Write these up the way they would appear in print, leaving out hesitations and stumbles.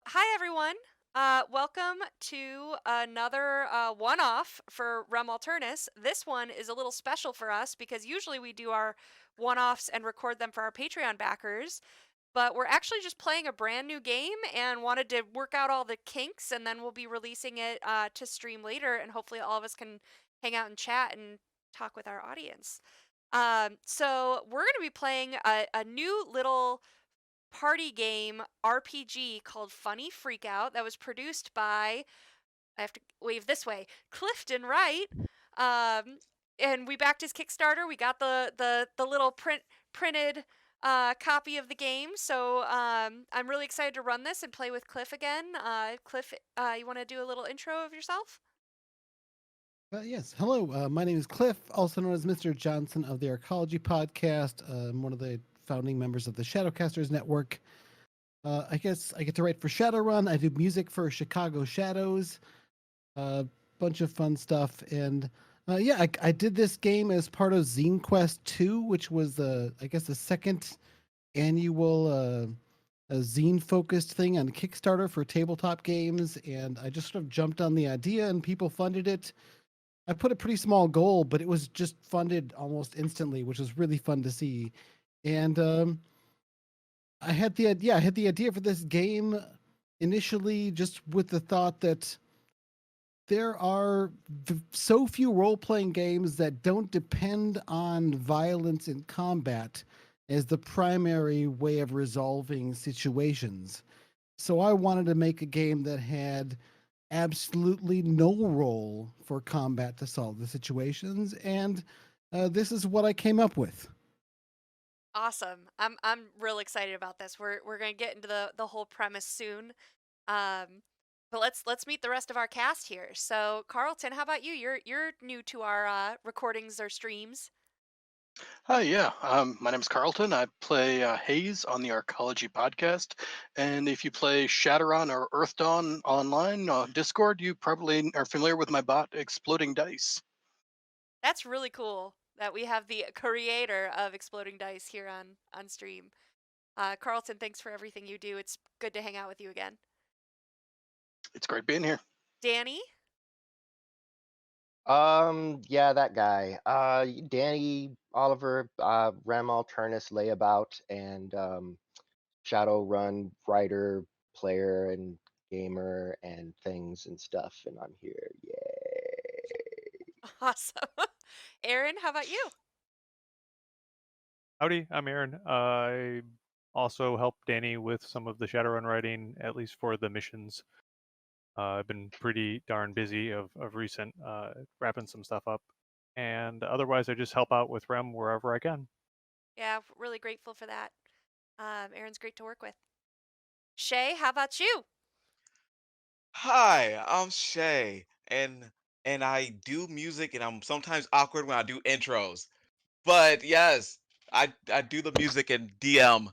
Hi, everyone. Welcome to another one-off for Rem Alternis. This one is a little special for us because usually we do our one-offs and record them for our Patreon backers, but we're actually just playing a brand new game and wanted to work out all the kinks, and then we'll be releasing it to stream later, and hopefully all of us can hang out and chat and talk with our audience. So we're going to be playing a new little party game RPG called Funny Freakout that was produced by, I have to wave this way, Clifton Wright. Um, and we backed his Kickstarter. We got the little printed copy of the game. So I'm really excited to run this and play with Cliff again. Cliff, you want to do a little intro of yourself? Yes. Hello. My name is Cliff, also known as Mr. Johnson of the Arcology Podcast. I'm one of the founding members of the Shadowcasters Network. I guess I get to write for Shadowrun. I do music for Chicago Shadows. A bunch of fun stuff. And yeah, I did this game as part of Zinequest 2, which was I guess the second annual a zine-focused thing on Kickstarter for tabletop games. And I just sort of jumped on the idea, and people funded it. I put a pretty small goal, but it was just funded almost instantly, which was really fun to see. And I had the idea for this game initially just with the thought that there are so few role-playing games that don't depend on violence in combat as the primary way of resolving situations. So I wanted to make a game that had absolutely no role for combat to solve the situations, and this is what I came up with. Awesome. I'm real excited about this. We're gonna get into the whole premise soon. Um, but let's meet the rest of our cast here. So Carlton, how about you? You're new to our recordings or streams. Hi, yeah. My name is Carlton. I play Hayes on the Arcology podcast. And if you play Shadowrun or Earth Dawn online on Discord, you probably are familiar with my bot, Exploding Dice. That's really cool that we have the creator of Exploding Dice here on stream. Carlton, thanks for everything you do. It's good to hang out with you again. It's great being here. Danny, Yeah, that guy. Danny Oliver, Rem Alternis layabout, and Shadowrun writer, player, and gamer, and things and stuff. And I'm here. Yay! awesome. Aaron, how about you? Howdy, I'm Aaron. I also help Danny with some of the Shadowrun writing, at least for the missions. I've been pretty darn busy of recent, wrapping some stuff up. And otherwise, I just help out with Rem wherever I can. Yeah, really grateful for that. Aaron's great to work with. Shay, how about you? Hi, I'm Shay, and I do music, and I'm sometimes awkward when I do intros. But yes, I do the music and DM.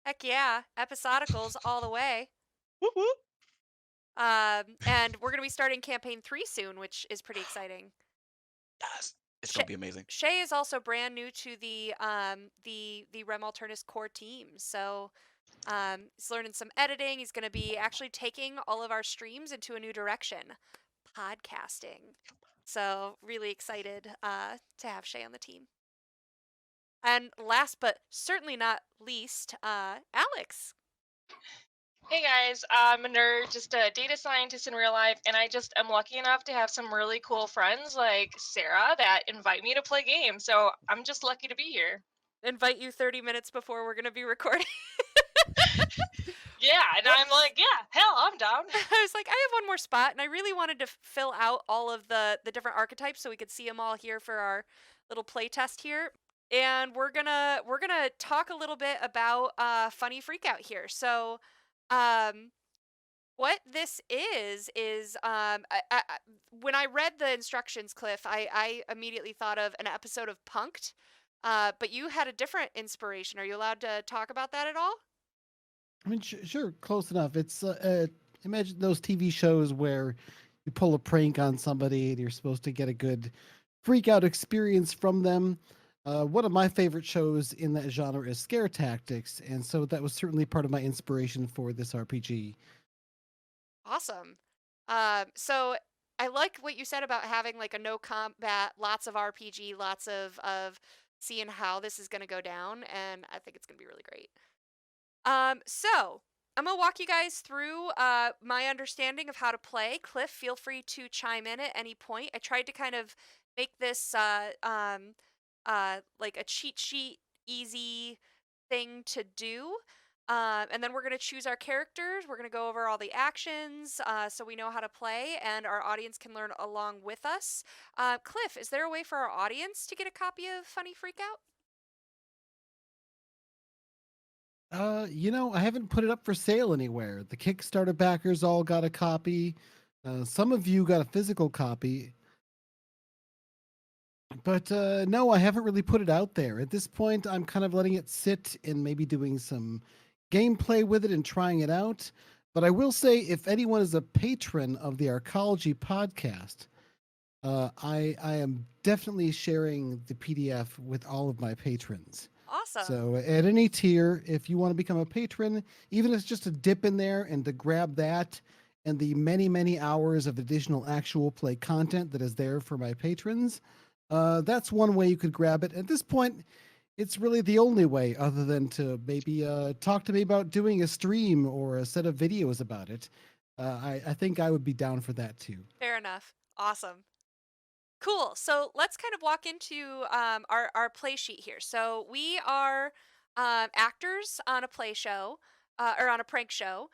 Heck yeah, episodicals all the way. Whoop whoop. And we're gonna be starting campaign 3 soon, which is pretty exciting. Yes, it's Shay, gonna be amazing. Shay is also brand new to the Rem Alternis core team, so he's learning some editing. He's gonna be actually taking all of our streams into a new direction, podcasting. So really excited to have Shay on the team. And last but certainly not least, Alex. Hey guys, I'm a nerd, just a data scientist in real life, and I just am lucky enough to have some really cool friends like Sarah that invite me to play games, so I'm just lucky to be here. Invite you 30 minutes before we're gonna be recording. Yeah, and I'm like, yeah, hell, I'm down. I was like, I have one more spot, and I really wanted to fill out all of the different archetypes so we could see them all here for our little play test here. And we're gonna talk a little bit about Funny Freakout here. So, what this is when I read the instructions, Cliff, I immediately thought of an episode of Punk'd. But you had a different inspiration. Are you allowed to talk about that at all? I mean, sure, close enough. It's imagine those TV shows where you pull a prank on somebody and you're supposed to get a good freak out experience from them. One of my favorite shows in that genre is Scare Tactics, and so that was certainly part of my inspiration for this RPG. Awesome. So I like what you said about having like a no combat, lots of RPG, lots of seeing how this is going to go down, and I think it's going to be really great. So I'm gonna walk you guys through my understanding of how to play. Cliff, feel free to chime in at any point. I tried to kind of make this like a cheat sheet, easy thing to do. And then we're going to choose our characters. We're going to go over all the actions so we know how to play and our audience can learn along with us. Cliff, is there a way for our audience to get a copy of Funny Freakout? I haven't put it up for sale anywhere. The Kickstarter backers all got a copy. Some of you got a physical copy. But no, I haven't really put it out there. At this point, I'm kind of letting it sit and maybe doing some gameplay with it and trying it out. But I will say, if anyone is a patron of the Arcology podcast, I am definitely sharing the PDF with all of my patrons. Awesome. So at any tier, if you want to become a patron, even if it's just a dip in there and to grab that and the many, many hours of additional actual play content that is there for my patrons, that's one way you could grab it. At this point, it's really the only way other than to maybe talk to me about doing a stream or a set of videos about it. I think I would be down for that too. Fair enough. Awesome. Cool. So let's kind of walk into our play sheet here. So we are actors on a play show or on a prank show,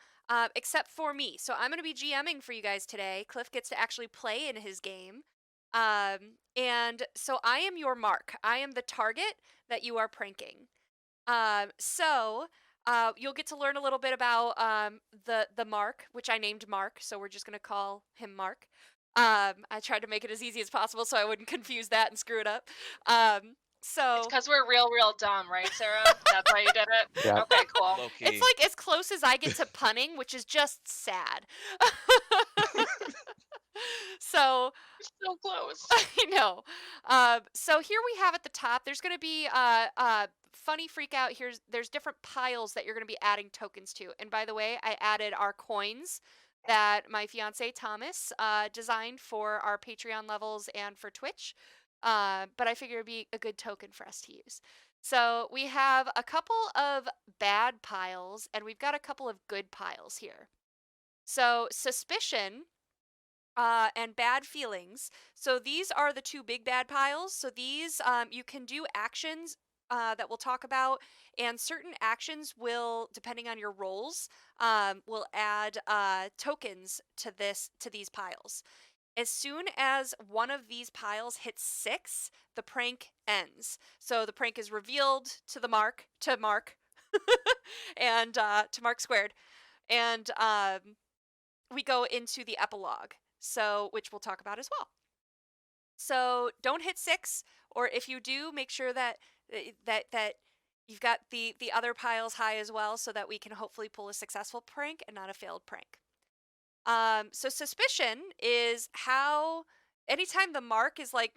except for me. So I'm going to be GMing for you guys today. Cliff gets to actually play in his game. And so I am your mark. I am the target that you are pranking. You'll get to learn a little bit about the Mark, which I named Mark. So we're just going to call him Mark. I tried to make it as easy as possible so I wouldn't confuse that and screw it up. It's because we're real dumb, right, Sarah? That's why you did it? Yeah. Okay, cool. Low-key. It's like as close as I get to punning, which is just sad. So We're so close. I know. So here we have at the top, there's going to be Funny Freakout. There's different piles that you're going to be adding tokens to. And by the way, I added our coins that my fiance Thomas designed for our Patreon levels and for Twitch. But I figure it'd be a good token for us to use. So we have a couple of bad piles and we've got a couple of good piles here. So suspicion and bad feelings. So these are the two big bad piles. So these you can do actions that we'll talk about, and certain actions will, depending on your roles, will add tokens to these piles. As soon as one of these piles hits 6, the prank ends. So the prank is revealed to Mark, and to Mark squared, and we go into the epilogue. So, which we'll talk about as well. So don't hit 6, or if you do, make sure that you've got the other piles high as well, so that we can hopefully pull a successful prank and not a failed prank. So suspicion is how anytime the mark is like,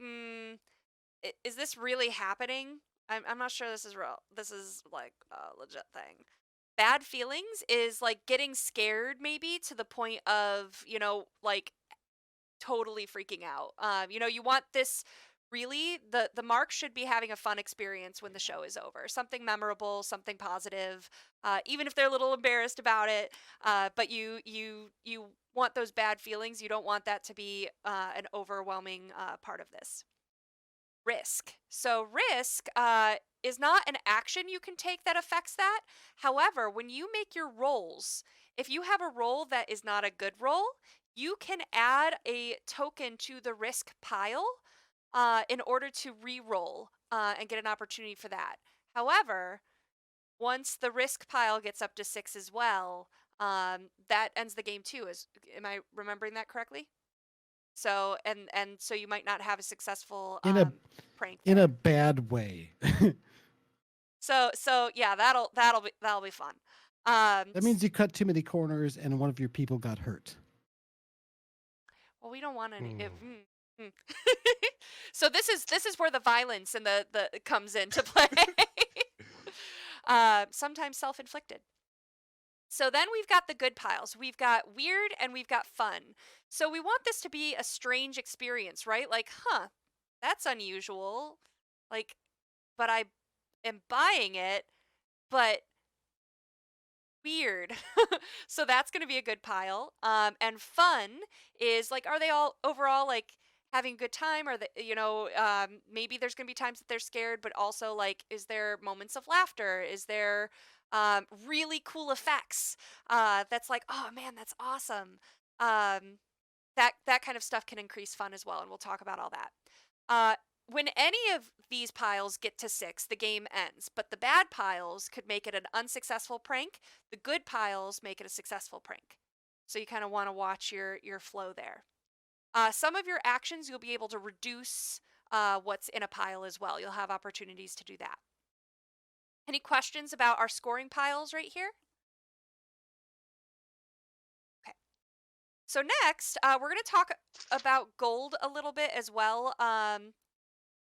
is this really happening? I'm not sure this is real. This is like a legit thing. Bad feelings is like getting scared, maybe to the point of, like totally freaking out. You want this really, the mark should be having a fun experience when the show is over. Something memorable, something positive, even if they're a little embarrassed about it. But you want those bad feelings. You don't want that to be an overwhelming part of this. Risk. So risk is not an action you can take that affects that. However, when you make your rolls, if you have a roll that is not a good roll, you can add a token to the risk pile in order to re-roll and get an opportunity for that. However, once the risk pile gets up to 6 as well, that ends the game too. Am I remembering that correctly? So so you might not have a successful prank there. In a bad way. So yeah, that'll be fun. That means you cut too many corners and one of your people got hurt. Well, we don't want any. Mm. So this is where the violence and the comes into play. Sometimes self-inflicted. So then we've got the good piles. We've got weird and we've got fun. So we want this to be a strange experience, right? Like, that's unusual. Like, but I am buying it, but weird. So that's going to be a good pile. And fun is like, are they all overall like having a good time? Or maybe there's going to be times that they're scared, but also like, is there moments of laughter? Is there really cool effects? That's like, oh man, that's awesome. That kind of stuff can increase fun as well, and we'll talk about all that. When any of these piles get to 6, the game ends, but the bad piles could make it an unsuccessful prank. The good piles make it a successful prank. So you kind of want to watch your flow there. Some of your actions, you'll be able to reduce what's in a pile as well. You'll have opportunities to do that. Any questions about our scoring piles right here? Okay. So next, we're going to talk about gold a little bit as well.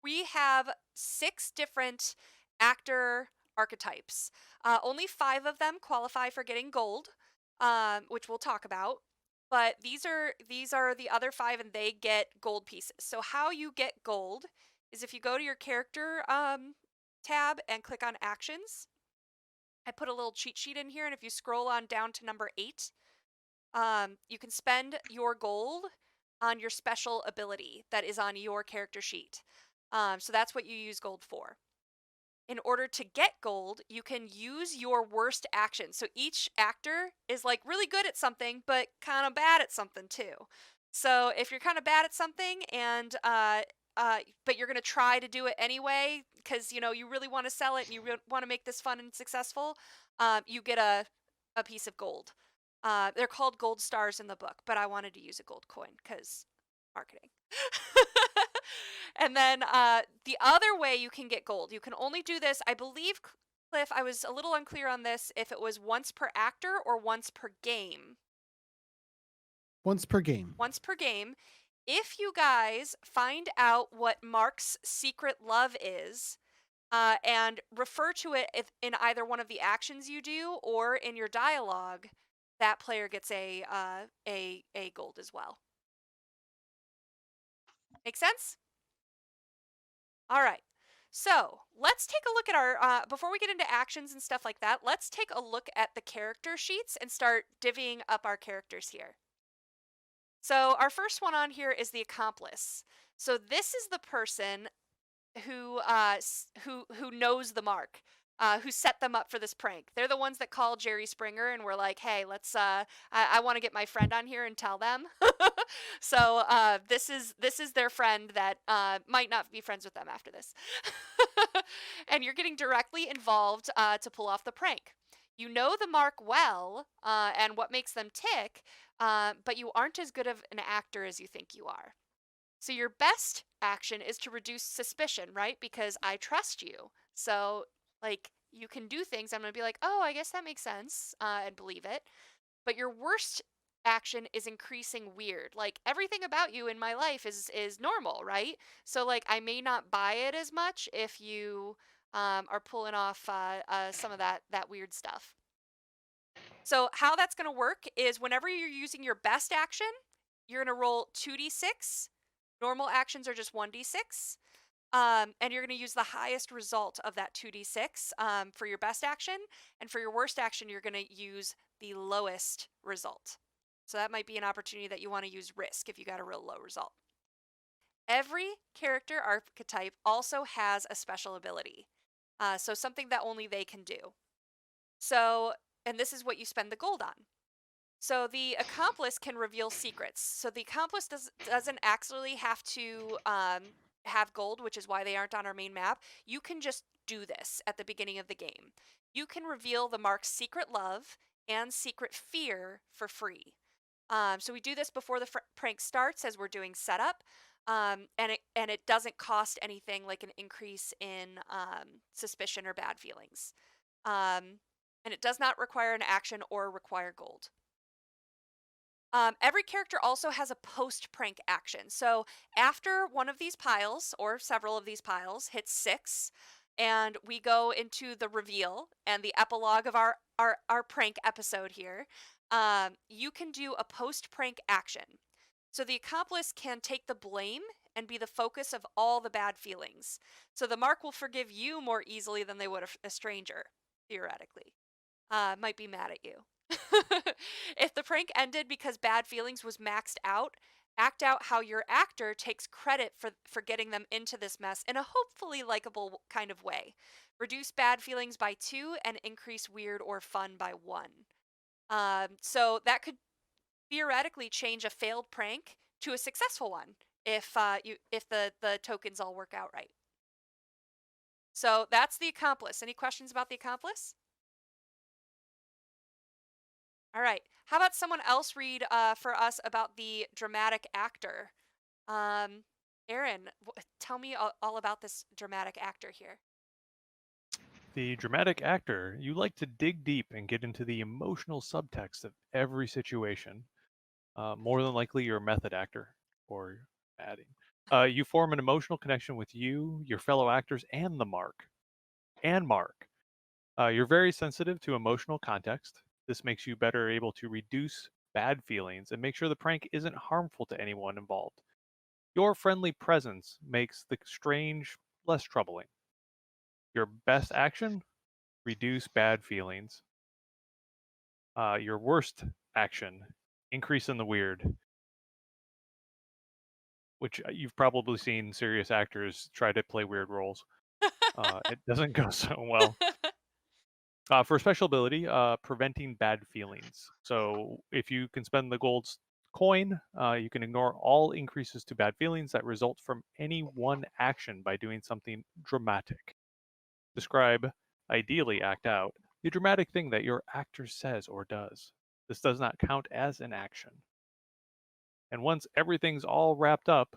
We have 6 different actor archetypes. Only 5 of them qualify for getting gold, which we'll talk about. But these are the other 5, and they get gold pieces. So how you get gold is if you go to your character tab and click on actions. I put a little cheat sheet in here, and if you scroll on down to number 8, you can spend your gold on your special ability that is on your character sheet. So that's what you use gold for. In order to get gold, you can use your worst action. So each actor is like really good at something, but kind of bad at something too. So if you're kind of bad at something and but you're gonna try to do it anyway because you really want to sell it and you want to make this fun and successful, you get a piece of gold. They're called gold stars in the book, but I wanted to use a gold coin because marketing. And then the other way you can get gold, you can only do this, I believe, Cliff, I was a little unclear on this, if it was once per actor or once per game. Once per game. Once per game. If you guys find out what Mark's secret love is, and refer to it in either one of the actions you do or in your dialogue, that player gets a gold as well. Make sense? All right. So let's take a look at our, before we get into actions and stuff like that, let's take a look at the character sheets and start divvying up our characters here. So our first one on here is the accomplice. So this is the person who knows the mark, who set them up for this prank. They're the ones that call Jerry Springer and were like, hey, let's I want to get my friend on here and tell them. So this is their friend that might not be friends with them after this. And you're getting directly involved to pull off the prank. You know the mark well and what makes them tick, but you aren't as good of an actor as you think you are. So your best action is to reduce suspicion, right? Because I trust you. So, like, you can do things. I'm going to be like, oh, I guess that makes sense, and believe it. But your worst action is increasing weird. Like, everything about you in my life is normal, right? So, like, I may not buy it as much if you are pulling off some of that weird stuff. So how that's going to work is whenever you're using your best action, you're going to roll 2d6. Normal actions are just 1d6. And you're going to use the highest result of that 2d6 for your best action. And for your worst action, you're going to use the lowest result. So that might be an opportunity that you want to use risk if you got a real low result. Every character archetype also has a special ability. So something that only they can do. So, and this is what you spend the gold on. So the accomplice can reveal secrets. So the accomplice doesn't actually have to have gold, which is why they aren't on our main map. You can just do this at the beginning of the game. You can reveal the mark's secret love and secret fear for free. So we do this before the prank starts as we're doing setup. And it doesn't cost anything like an increase in suspicion or bad feelings. And it does not require an action or require gold. Every character also has a post-prank action. So after one of these piles, or several of these piles, hits 6, and we go into the reveal and the epilogue of our prank episode here, you can do a post-prank action. So the accomplice can take the blame and be the focus of all the bad feelings. So the mark will forgive you more easily than they would a stranger, theoretically. Might be mad at you. If the prank ended because bad feelings was maxed out, act out how your actor takes credit for getting them into this mess in a hopefully likable kind of way. Reduce bad feelings by 2 and increase weird or fun by 1. So that could theoretically change a failed prank to a successful one if the tokens all work out right. So that's the accomplice. Any questions about the accomplice? All right. How about someone else read for us about the dramatic actor? Aaron, tell me all about this dramatic actor here. The dramatic actor, you like to dig deep and get into the emotional subtext of every situation. More than likely, you're a method actor or adding. You form an emotional connection with you, your fellow actors, and the mark. And Mark. You're very sensitive to emotional context. This makes you better able to reduce bad feelings and make sure the prank isn't harmful to anyone involved. Your friendly presence makes the strange less troubling. Your best action? Reduce bad feelings. Your worst action? Increase in the weird. Which you've probably seen serious actors try to play weird roles. It doesn't go so well. For special ability, preventing bad feelings. So if you can spend the gold's coin, you can ignore all increases to bad feelings that result from any one action by doing something dramatic. Describe, ideally act out, the dramatic thing that your actor says or does. This does not count as an action. And once everything's all wrapped up,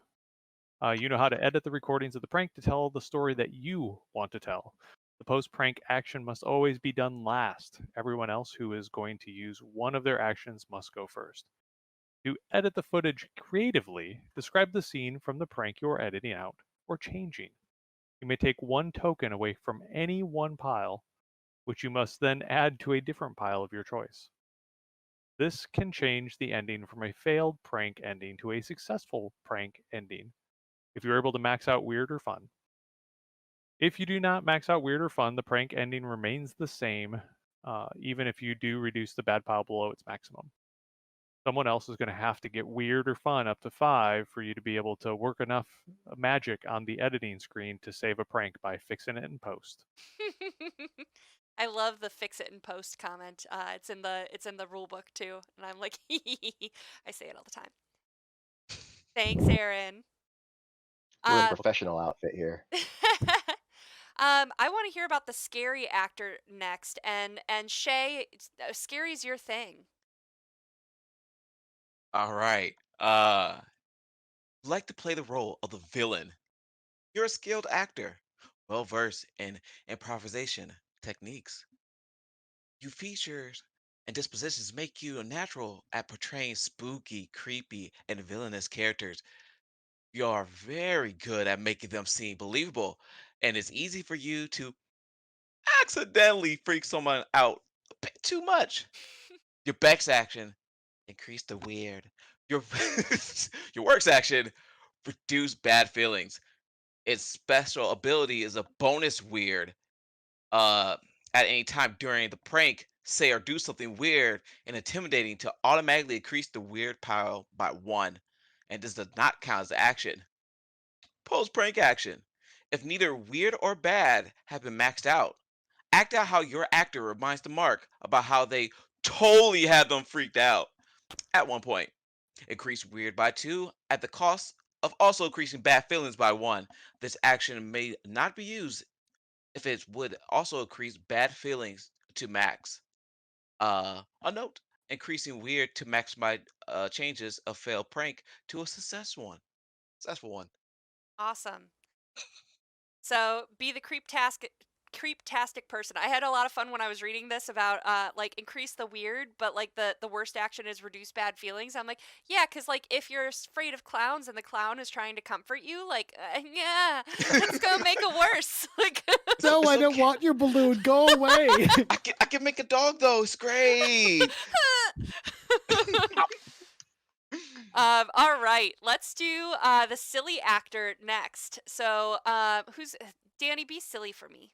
you know how to edit the recordings of the prank to tell the story that you want to tell. The post-prank action must always be done last. Everyone else who is going to use one of their actions must go first. To edit the footage creatively, describe the scene from the prank you are editing out or changing. You may take one token away from any one pile, which you must then add to a different pile of your choice. This can change the ending from a failed prank ending to a successful prank ending if you're able to max out weird or fun. If you do not max out weird or fun, the prank ending remains the same, even if you do reduce the bad pile below its maximum. Someone else is going to have to get weird or fun up to 5 for you to be able to work enough magic on the editing screen to save a prank by fixing it in post. I love the fix it in post comment. It's in the rule book too, and I'm like, I say it all the time. Thanks, Aaron. We're in Uh, professional outfit here. I want to hear about the scary actor next, and Shay, scary's your thing. All right. Like to play the role of the villain. You're a skilled actor, well versed in improvisation techniques. Your features and dispositions make you a natural at portraying spooky, creepy, and villainous characters. You are very good at making them seem believable, and it's easy for you to accidentally freak someone out a bit too much. Your best action, increase the weird. Your your works action, reduce bad feelings. Its special ability is a bonus weird. Uh, at any time during the prank, say or do something weird and intimidating to automatically increase the weird pile by 1, and this does not count as action. Post prank action. If neither weird or bad have been maxed out, act out how your actor reminds the mark about how they totally had them freaked out at one point. Increase weird by 2 at the cost of also increasing bad feelings by 1. This action may not be used if it would also increase bad feelings to max. A note, increasing weird to maximize changes a failed prank to a successful one. Successful one. Awesome. So be the creep-tastic person. I had a lot of fun when I was reading this about like increase the weird, but like the worst action is reduce bad feelings. I'm like, yeah, because like if you're afraid of clowns and the clown is trying to comfort you, like yeah, it's gonna make it worse. Like No, It's I don't okay. want your balloon. Go away. I can make a dog though. It's great. all right, let's do the silly actor next. So who's Danny? Be silly for me.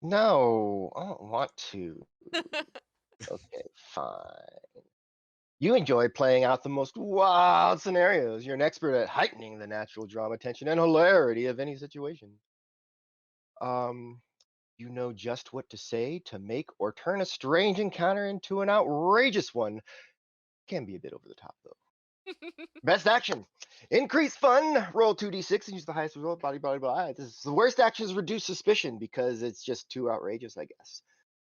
No, I don't want to. Okay, fine. You enjoy playing out the most wild scenarios. You're an expert at heightening the natural drama, tension, and hilarity of any situation. Um, you know just what to say to make or turn a strange encounter into an outrageous one. Can be a bit over the top, though. Best action. Increase fun. Roll 2d6 and use the highest result. Blah, blah, blah. This is, the worst action is reduce suspicion because it's just too outrageous, I guess.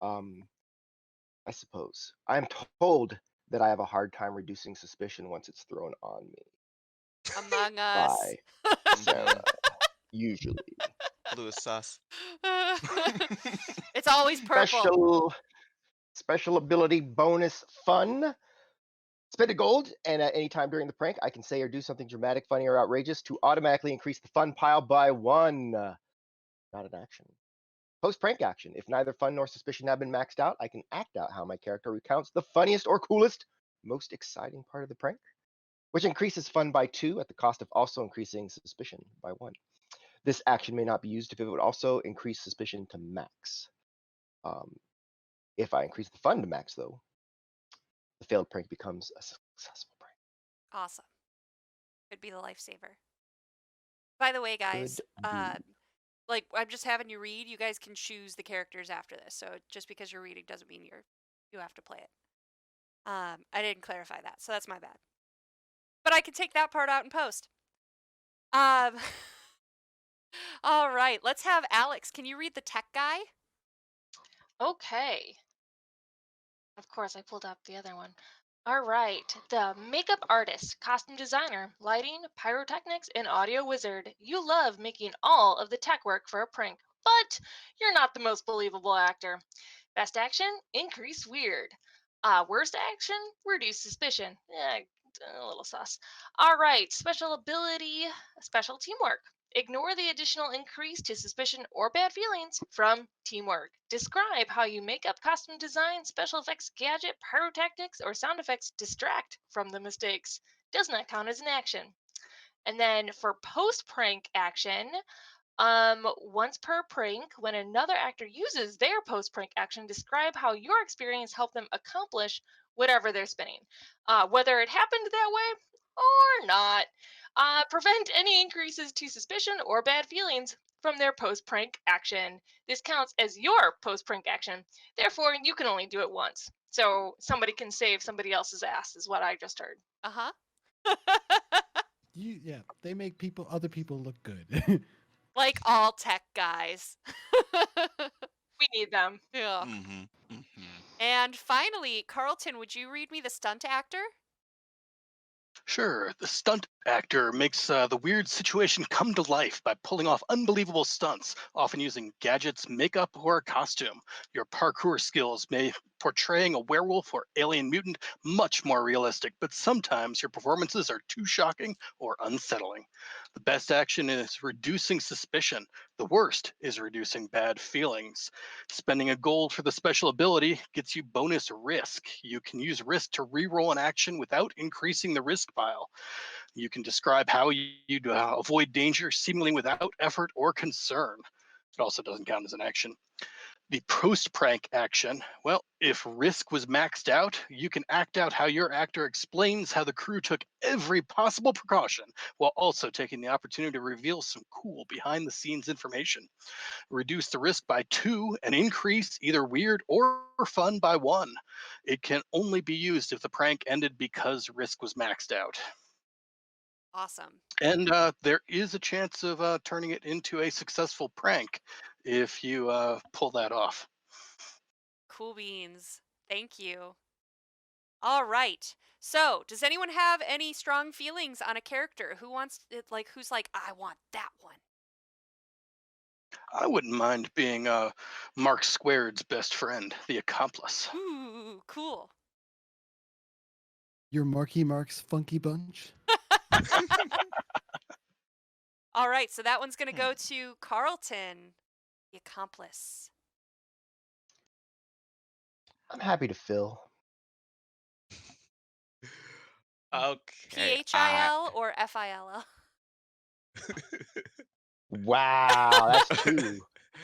I suppose. I'm told that I have a hard time reducing suspicion once it's thrown on me Among Us. by Sarah, usually. Louis sus. It's always purple. Special ability bonus fun. Spend a gold, and at any time during the prank, I can say or do something dramatic, funny, or outrageous to automatically increase the fun pile by 1. Not an action. Post-prank action. If neither fun nor suspicion have been maxed out, I can act out how my character recounts the funniest or coolest, most exciting part of the prank, which increases fun by 2 at the cost of also increasing suspicion by 1. This action may not be used if it would also increase suspicion to max. If I increase the fun to max, though, the failed prank becomes a successful prank. Awesome. Could be the lifesaver. By the way, guys, Good. like I'm just having you read. You guys can choose the characters after this. So just because you're reading doesn't mean you have to play it. I didn't clarify that, so that's my bad. But I can take that part out in post. All right, let's have Alex. Can you read the tech guy? Okay. Of course, I pulled up the other one. All right. The makeup artist, costume designer, lighting, pyrotechnics, and audio wizard. You love making all of the tech work for a prank, but you're not the most believable actor. Best action, increase weird. Worst action, reduce suspicion. A little sus. All right. Special ability, special teamwork. Ignore the additional increase to suspicion or bad feelings from teamwork. Describe how you make up costume design, special effects, gadget, pyrotechnics, or sound effects distract from the mistakes. Does not count as an action. And then for post prank action, once per prank, when another actor uses their post prank action, describe how your experience helped them accomplish whatever they're spinning, whether it happened that way or not. Prevent any increases to suspicion or bad feelings from their post prank action. This counts as your post prank action. Therefore, you can only do it once. So somebody can save somebody else's ass, is what I just heard. Uh-huh. They make other people look good. Like all tech guys. We need them. Yeah. Mm-hmm. Mm-hmm. And finally, Carlton, would you read me the stunt actor? Sure, the stunt actor makes the weird situation come to life by pulling off unbelievable stunts, often using gadgets, makeup, or a costume. Your parkour skills may portraying a werewolf or alien mutant much more realistic, but sometimes your performances are too shocking or unsettling. The best action is reducing suspicion. The worst is reducing bad feelings. Spending a gold for the special ability gets you bonus risk. You can use risk to reroll an action without increasing the risk pile. You can describe how you'd avoid danger seemingly without effort or concern. It also doesn't count as an action. The post prank action, well, if risk was maxed out, you can act out how your actor explains how the crew took every possible precaution while also taking the opportunity to reveal some cool behind the scenes information. Reduce the risk by 2 and increase either weird or fun by 1. It can only be used if the prank ended because risk was maxed out. Awesome. And there is a chance of turning it into a successful prank if you pull that off. Cool beans. Thank you. All right. So, does anyone have any strong feelings on a character? Who wants it, like who's like, I want that one? I wouldn't mind being Mark Squared's best friend, the accomplice. Ooh, cool. Your Marky Mark's Funky Bunch. All right, so that one's going to go to Carlton, the accomplice. I'm happy to fill. Okay. PHIL or FILL? Wow, that's two.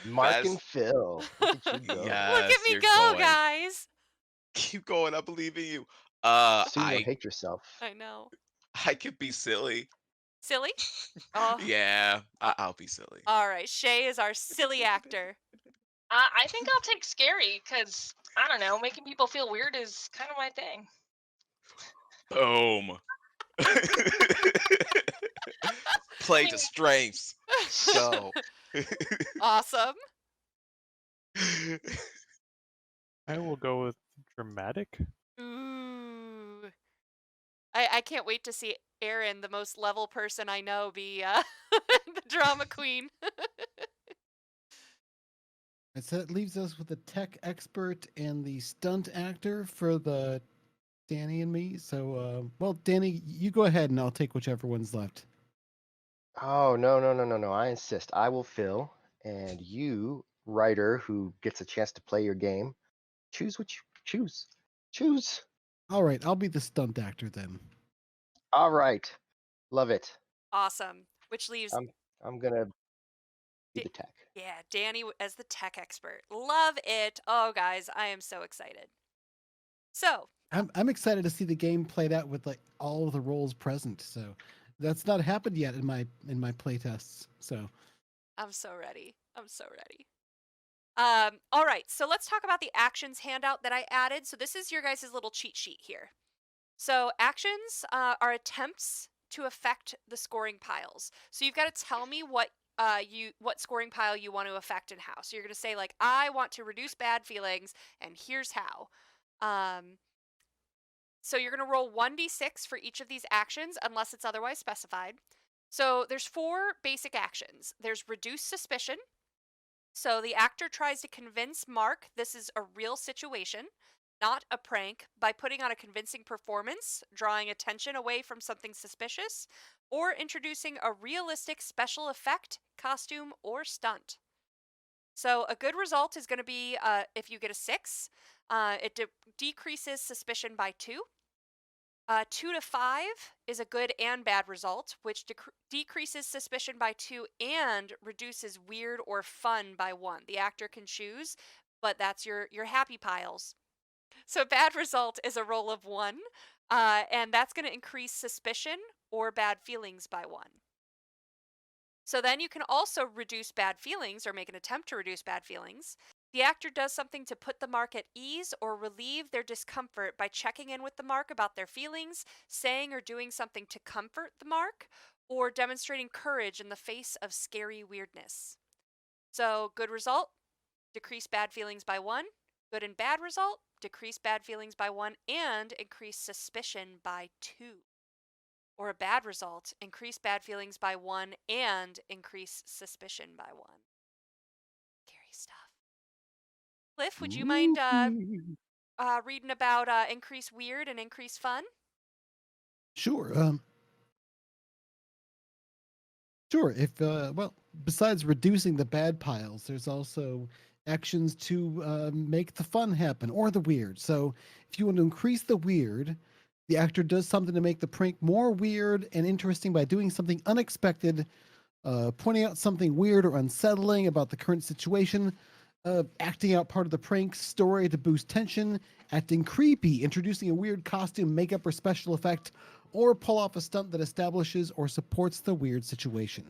Mark and That's Phil. Look at you go. Look at yes, me you're go, going. guys. Keep going. I believe in you. Soon you'll hate yourself. I know. I could be silly. Silly? Oh. Yeah, I'll be silly. All right, Shay is our silly actor. I think I'll take scary because I don't know, making people feel weird is kind of my thing. Boom. Play to strengths. Go. Awesome. I will go with dramatic. Ooh. I can't wait to see Erin, the most level person I know, be the drama queen. And so that leaves us with the tech expert and the stunt actor for the Danny and me. So, well, Danny, you go ahead and I'll take whichever one's left. Oh, no. I insist. I will fill. And you, writer who gets a chance to play your game, choose what you choose. Choose. All right, I'll be the stunt actor then. All right. Love it. Awesome. Which leaves I'm going to be the tech. yeah, Danny as the tech expert. Love it. Oh, guys, I am so excited. So, I'm excited to see the game played out with like all of the roles present. So that's not happened yet in my play tests. So I'm so ready. I'm so ready. All right, so let's talk about the actions handout that I added. So this is your guys' little cheat sheet here. So actions are attempts to affect the scoring piles. So you've got to tell me what scoring pile you want to affect and how. So you're going to say like, I want to reduce bad feelings, and here's how. So you're going to roll 1d6 for each of these actions unless it's otherwise specified. So there's 4 basic actions. There's reduce suspicion. So the actor tries to convince Mark this is a real situation, not a prank, by putting on a convincing performance, drawing attention away from something suspicious, or introducing a realistic special effect, costume, or stunt. So a good result is going to be if you get a 6, it decreases suspicion by 2. 2 to 5 is a good and bad result, which decreases suspicion by 2 and reduces weird or fun by 1. The actor can choose, but that's your happy piles. So bad result is a roll of 1, and that's going to increase suspicion or bad feelings by 1. So then you can also reduce bad feelings or make an attempt to reduce bad feelings. The actor does something to put the mark at ease or relieve their discomfort by checking in with the mark about their feelings, saying or doing something to comfort the mark, or demonstrating courage in the face of scary weirdness. So, good result, decrease bad feelings by 1. Good and bad result, decrease bad feelings by 1 and increase suspicion by 2. Or a bad result, increase bad feelings by 1 and increase suspicion by 1. Scary stuff. Cliff, would you mind reading about increase weird and increase fun? Sure. Sure. If well, besides reducing the bad piles, there's also actions to make the fun happen or the weird. So if you want to increase the weird, the actor does something to make the prank more weird and interesting by doing something unexpected, pointing out something weird or unsettling about the current situation, acting out part of the prank story to boost tension, acting creepy, introducing a weird costume, makeup, or special effect, or pull off a stunt that establishes or supports the weird situation.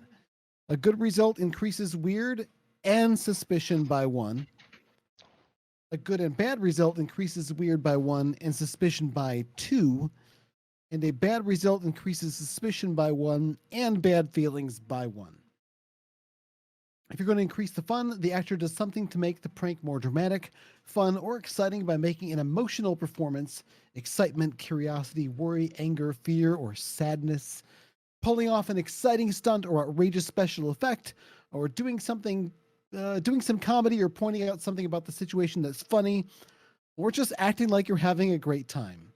A good result increases weird and suspicion by 1. A good and bad result increases weird by 1 and suspicion by 2. And a bad result increases suspicion by 1 and bad feelings by 1. If you're going to increase the fun, the actor does something to make the prank more dramatic, fun, or exciting by making an emotional performance, excitement, curiosity, worry, anger, fear, or sadness, pulling off an exciting stunt or outrageous special effect, or doing something doing some comedy or pointing out something about the situation that's funny, or just acting like you're having a great time.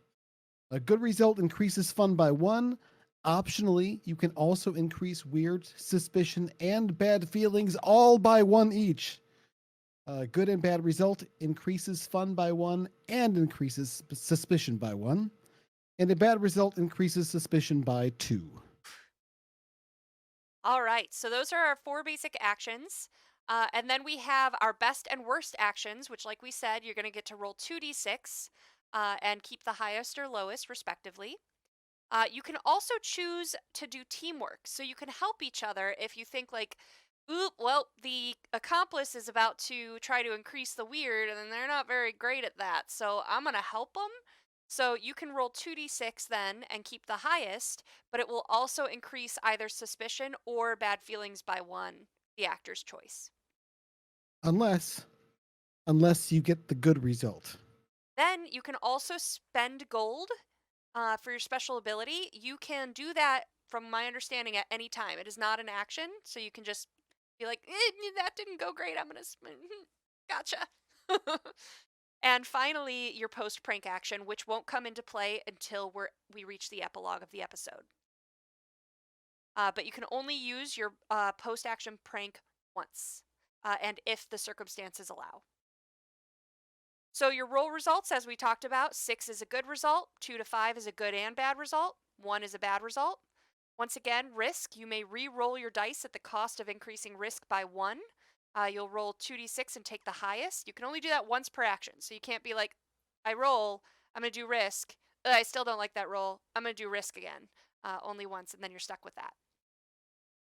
A good result increases fun by 1. Optionally, you can also increase weird, suspicion, and bad feelings all by 1 each. A good and bad result increases fun by 1 and increases suspicion by 1. And a bad result increases suspicion by 2. All right, so those are our 4 basic actions. And then we have our best and worst actions, which, like we said, you're going to get to roll 2d6 and keep the highest or lowest, respectively. You can also choose to do teamwork, so you can help each other if you think like, oop, well, the accomplice is about to try to increase the weird, and they're not very great at that, so I'm going to help them. So you can roll 2d6 then and keep the highest, but it will also increase either suspicion or bad feelings by 1, the actor's choice. Unless you get the good result. Then you can also spend gold for your special ability. You can do that, from my understanding, at any time. It is not an action, so you can just be like, that didn't go great. I'm going to spend. Gotcha. And finally, your post prank action, which won't come into play until we reach the epilogue of the episode. But you can only use your post action prank once, and if the circumstances allow. So your roll results, as we talked about, 6 is a good result, 2 to 5 is a good and bad result, 1 is a bad result. Once again, risk, you may re-roll your dice at the cost of increasing risk by 1. You'll roll 2d6 and take the highest. You can only do that once per action, so you can't be like, I roll, I'm going to do risk. I still don't like that roll. I'm going to do risk again. Only once, and then you're stuck with that.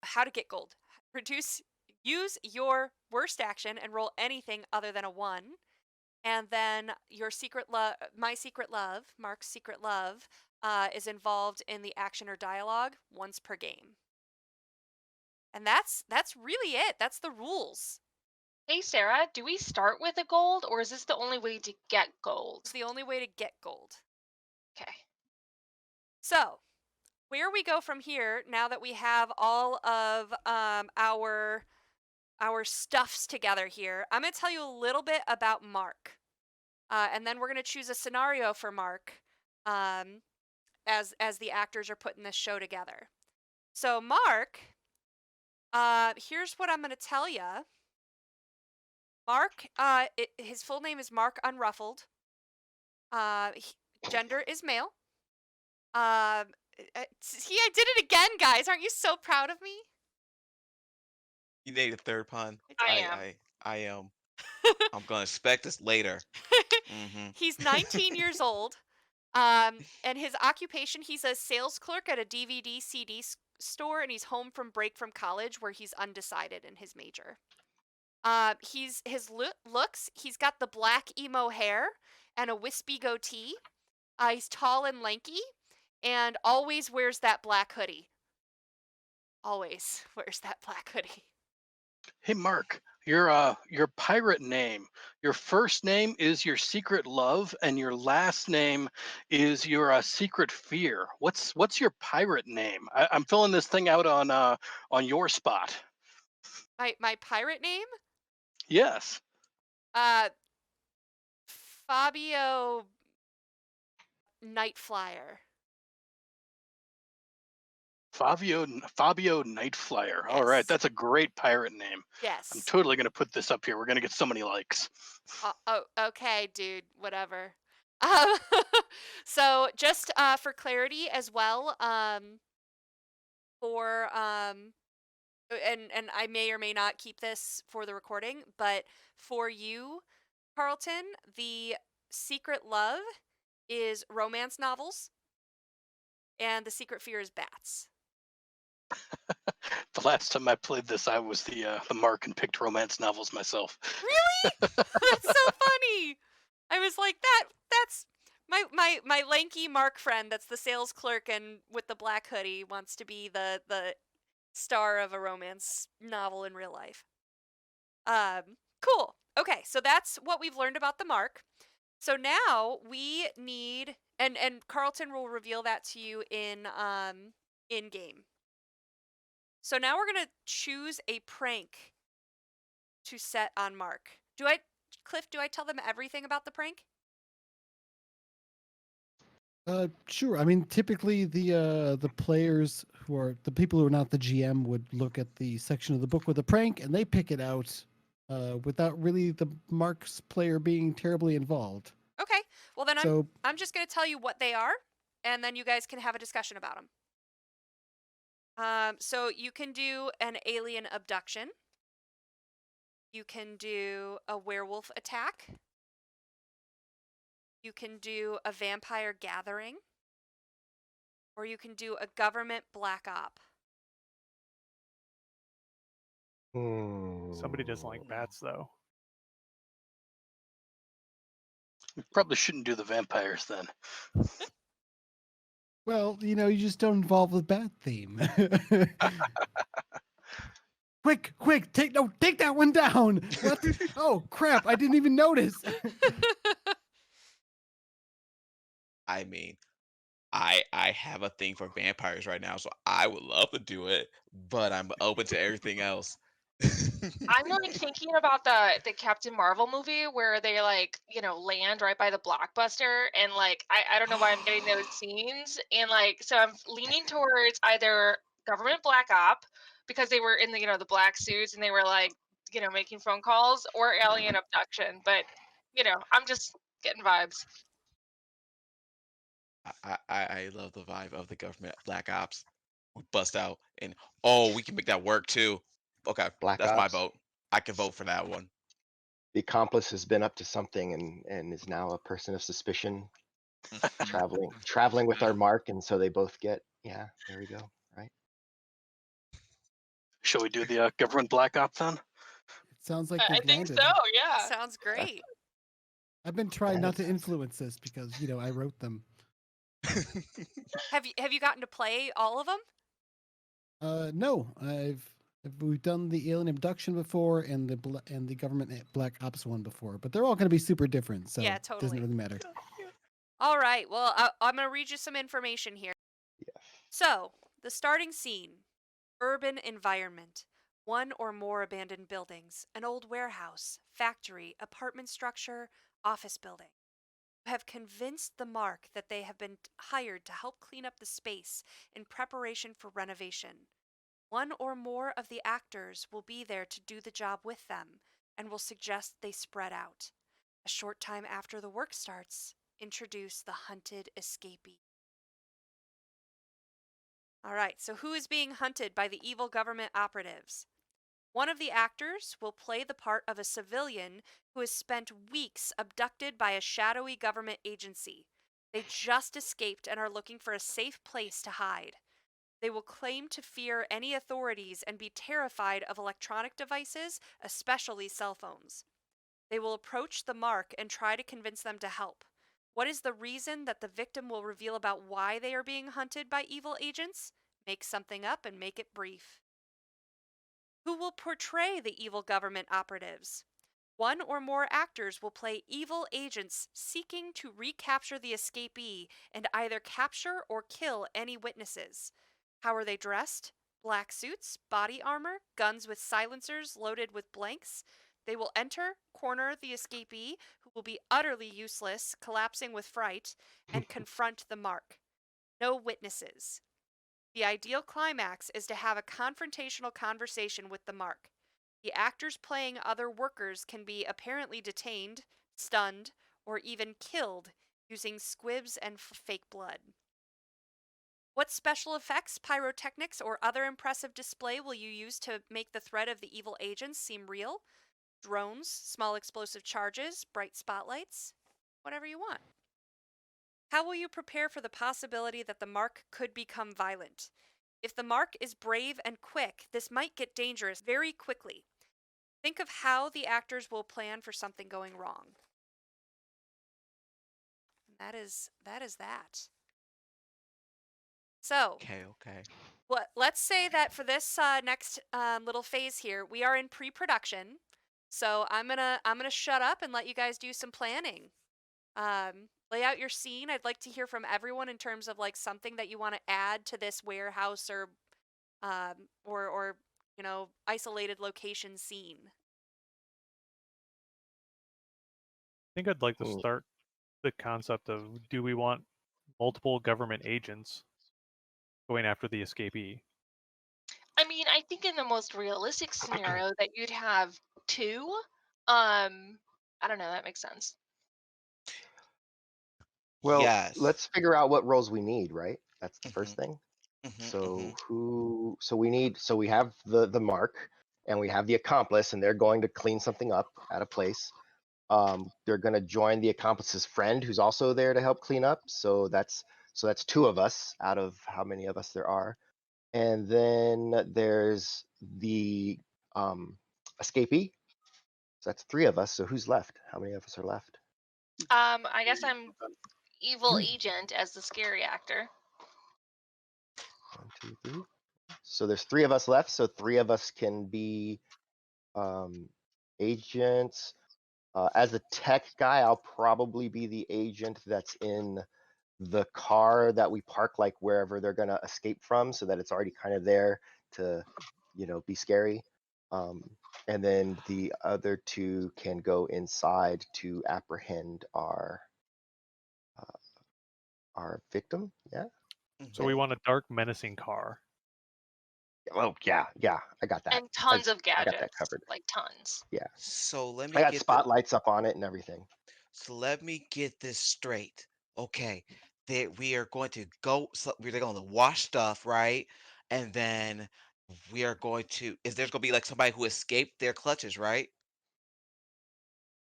How to get gold. Use your worst action and roll anything other than a 1. And then your secret love, Mark's secret love, is involved in the action or dialogue once per game. And that's really it. That's the rules. Hey, Sarah, do we start with a gold, or is this the only way to get gold? It's the only way to get gold. Okay. So, where we go from here, now that we have all of our stuffs together here, I'm going to tell you a little bit about Mark. And then we're going to choose a scenario for Mark as the actors are putting this show together. So Mark, here's what I'm going to tell you. Mark, his full name is Mark Unruffled. Gender is male. See, I did it again, guys. Aren't you so proud of me? You need a third pun. I am. I'm gonna expect this later. Mm-hmm. He's 19 years old. And his occupation, he's a sales clerk at a DVD CD store, and he's home from break from college where he's undecided in his major. His looks, he's got the black emo hair and a wispy goatee. He's tall and lanky and always wears that black hoodie. Always wears that black hoodie. Hey, Mark, your pirate name. Your first name is your secret love, and your last name is your secret fear. What's your pirate name? I'm filling this thing out on your spot. My pirate name? Yes. Fabio Nightflyer. Fabio Nightflyer. All right, Yes. that's a great pirate name. Yes. I'm totally gonna put this up here. We're gonna get so many likes. Okay, dude. Whatever. So just for clarity as well, for and I may or may not keep this for the recording, but for you, Carlton, the secret love is romance novels, and the secret fear is bats. The last time I played this, I was the mark and picked romance novels myself. Really? That's so funny. I was like, that's my lanky Mark friend that's the sales clerk and with the black hoodie wants to be the star of a romance novel in real life. Cool. Okay, so that's what we've learned about the Mark. So now we need and Carlton will reveal that to you in game. So now we're going to choose a prank to set on Mark. Cliff, do I tell them everything about the prank? Sure. I mean, typically the players who are the people who are not the GM would look at the section of the book with a prank, and they pick it out without really the Mark's player being terribly involved. Okay. Well, then So I'm just going to tell you what they are, and then you guys can have a discussion about them. So you can do an alien abduction. You can do a werewolf attack. You can do a vampire gathering. Or you can do a government black op. Somebody doesn't like bats, though. We probably shouldn't do the vampires then. well, you just don't involve the bat theme. Quick, take that one down. What? Oh crap! I didn't even notice. I mean, I have a thing for vampires right now, so I would love to do it, but I'm open to everything else. I'm like thinking about the Captain Marvel movie where they like, land right by the blockbuster and like I don't know why I'm getting those scenes and like so I'm leaning towards either government black op because they were in the the black suits and they were like, making phone calls or alien abduction, but I'm just getting vibes. I love the vibe of the government black ops. We bust out and oh, we can make that work too. Okay, Black that's my Ops. vote. I can vote for that one. The accomplice has been up to something and is now a person of suspicion, traveling with our Mark, and so they both get there we go, right? Shall we do the government black op then? It sounds like I they've think landed. so, yeah. Sounds great. I've been trying not to Yes. influence this because I wrote them. Have you gotten to play all of them? No, we've done the alien abduction before and the government black ops one before, but they're all going to be super different, so Yeah, it doesn't totally. really matter. All right. Well, I'm going to read you some information here. Yes. So, the starting scene: urban environment. One or more abandoned buildings, an old warehouse, factory, apartment structure, office building. Have convinced the Mark that they have been hired to help clean up the space in preparation for renovation. One or more of the actors will be there to do the job with them and will suggest they spread out. A short time after the work starts, introduce the hunted escapee. All right, so who is being hunted by the evil government operatives? One of the actors will play the part of a civilian who has spent weeks abducted by a shadowy government agency. They just escaped and are looking for a safe place to hide. They will claim to fear any authorities and be terrified of electronic devices, especially cell phones. They will approach the Mark and try to convince them to help. What is the reason that the victim will reveal about why they are being hunted by evil agents? Make something up and make it brief. Who will portray the evil government operatives? One or more actors will play evil agents seeking to recapture the escapee and either capture or kill any witnesses. How are they dressed? Black suits, body armor, guns with silencers loaded with blanks. They will enter, corner the escapee, who will be utterly useless, collapsing with fright, and confront the Mark. No witnesses. The ideal climax is to have a confrontational conversation with the Mark. The actors playing other workers can be apparently detained, stunned, or even killed using squibs and fake blood. What special effects, pyrotechnics, or other impressive display will you use to make the threat of the evil agents seem real? Drones, small explosive charges, bright spotlights, whatever you want. How will you prepare for the possibility that the Mark could become violent? If the Mark is brave and quick, this might get dangerous very quickly. Think of how the actors will plan for something going wrong. That is that. So, Okay. let's say that for this next little phase here, we are in pre-production. So I'm gonna shut up and let you guys do some planning. Lay out your scene. I'd like to hear from everyone in terms of like something that you want to add to this warehouse or isolated location scene. think I'd like to Hmm. start the concept of, do we want multiple government agents going after the escapee? I mean, I think in the most realistic scenario that you'd have two. I don't know. That makes sense. Well, Yes. let's figure out what roles we need, right? That's the first Mhm. thing. Mhm. So Mhm. we have the mark and we have the accomplice, and they're going to clean something up at a place. They're going to join the accomplice's friend who's also there to help clean up. So that's two of us out of how many of us there are. And then there's the escapee. So that's three of us. So who's left? How many of us are left? I guess I'm evil Three. agent as the scary actor. 1, 2, 3. So there's three of us left. So three of us can be agents. As a tech guy, I'll probably be the agent that's in the car that we park, like wherever they're gonna escape from, so that it's already kind of there to, be scary. And then the other two can go inside to apprehend our victim. Yeah. So we Mhm. want a dark, menacing car. Oh yeah, I got that. And tons of I got that gadgets, covered. like tons. Yeah, So let I me got get the spotlights up on it and everything. so let me get this straight. Okay. That we are going to go we're going to wash stuff, right? And then we are going to is there's going to be like somebody who escaped their clutches, right?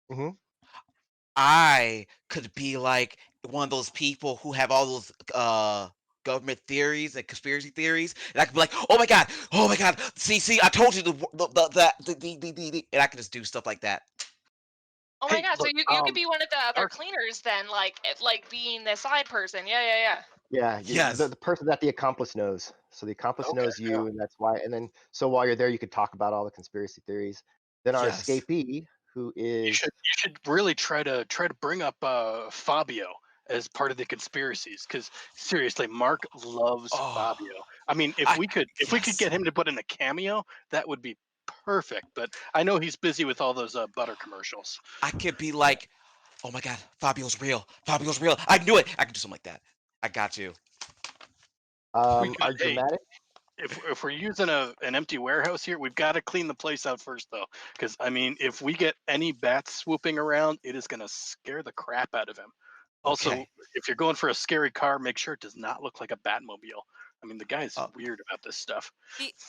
Hmm. I could be like one of those people who have all those government theories and conspiracy theories, and I could be like, oh my god, see, I told you and I can just do stuff like that. Oh my Hey, god! So look, you could be one of the other Dark. cleaners then, like being the side person. Yeah. Yeah, Yes, the person that the accomplice knows. So the accomplice Okay, knows yeah. you, and that's why. And then, so while you're there, you could talk about all the conspiracy theories. Then our yes. escapee, who You is, should really try to bring up Fabio as part of the conspiracies, because seriously, Mark loves Oh, Fabio. I mean, I if we could yes, get him to put in a cameo, that would be perfect. But I know he's busy with all those butter commercials. I could be like, oh my god, Fabio's real. Fabio's real. I knew it. I can do something like that. I got you. We got our hey, dramatic. if we're using an empty warehouse here, we've got to clean the place out first, though, because I mean, if we get any bats swooping around, it is going to scare the crap out of him. Also, Okay. if you're going for a scary car, make sure it does not look like a Batmobile. I mean, the guy's Uh, weird about this stuff.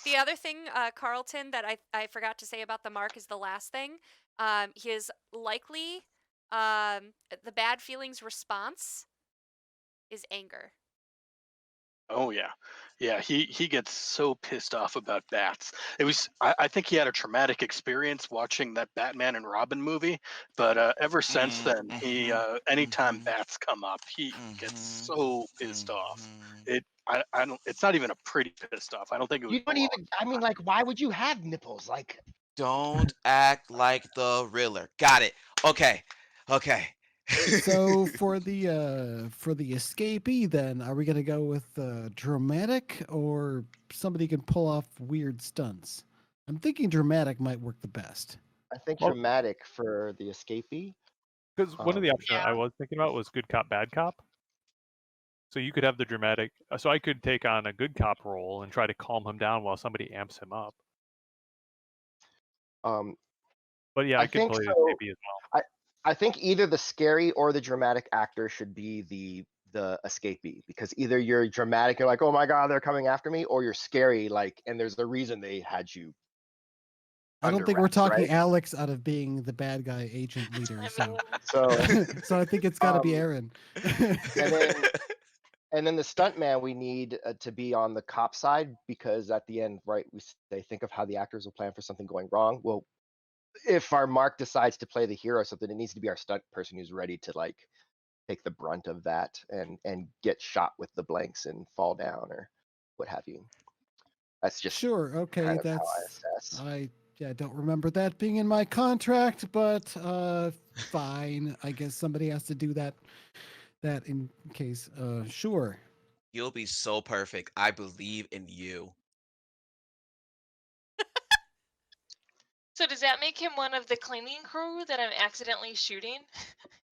The other thing, Carlton, that I forgot to say about the mark is the last thing. His likely the bad feelings response is anger. Oh yeah, yeah. He gets so pissed off about bats. I think he had a traumatic experience watching that Batman and Robin movie, but ever since then, he mhm, anytime mhm, bats come up, he gets mhm, so pissed off. mhm. I don't. It's not even a pretty pissed off. I don't think it You would don't belong. even. I mean, like, why would you have nipples? Like, Don't act like the Riddler. Got it. Okay. Okay. So for the escapee, then are we gonna go with dramatic or somebody can pull off weird stunts? I'm thinking dramatic might work the best. I think Well, dramatic for the escapee. because one of the options I Yeah. was thinking about was good cop, bad cop. So you could have the dramatic. So I could take on a good cop role and try to calm him down while somebody amps him up. Um, But yeah, I I could think play the so. escapee as well. I think either the scary or the dramatic actor should be the escapee, because either you're dramatic, you're like, oh my god, they're coming after me, or you're scary, like, and there's a reason they had you I don't under think we're wraps, talking right? Alex out of being the bad guy agent leader. I So mean, So, so I think it's got to be um, Aaron. and then the stuntman we need to be on the cop side, because at the end, right, we say think of how the actors will plan for something going wrong. Well, if our mark decides to play the hero or something, it needs to be our stunt person who's ready to like take the brunt of that and get shot with the blanks and fall down or what have you. That's just Sure. Okay. kind of how I That's assess. I yeah, don't remember that being in my contract, but fine. I guess somebody has to do that in case. Sure. You'll be so perfect. I believe in you. So does that make him one of the cleaning crew that I'm accidentally shooting?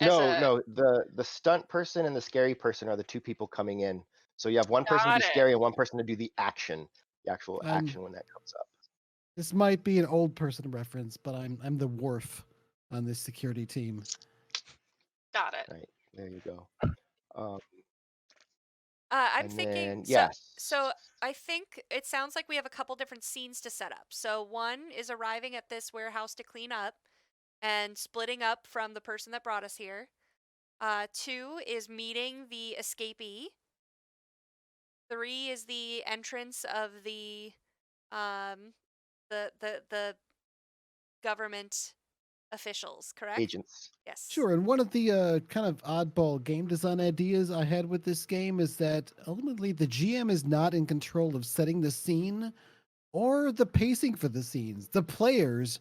No. The stunt person and the scary person are the two people coming in. So you have one person to Got be it. scary and one person to do the action, the actual I'm action when that comes up. This might be an old person reference, but I'm the wharf on this security team. Got it. Right there, you go. I'm And thinking then so. yes, So I think it sounds like we have a couple different scenes to set up. So one is arriving at this warehouse to clean up and splitting up from the person that brought us here. Two is meeting the escapee. Three is the entrance of the the government officials, correct? agents. Yes. Sure, and one of the kind of oddball game design ideas I had with this game is that ultimately the GM is not in control of setting the scene or the pacing for the scenes. The players,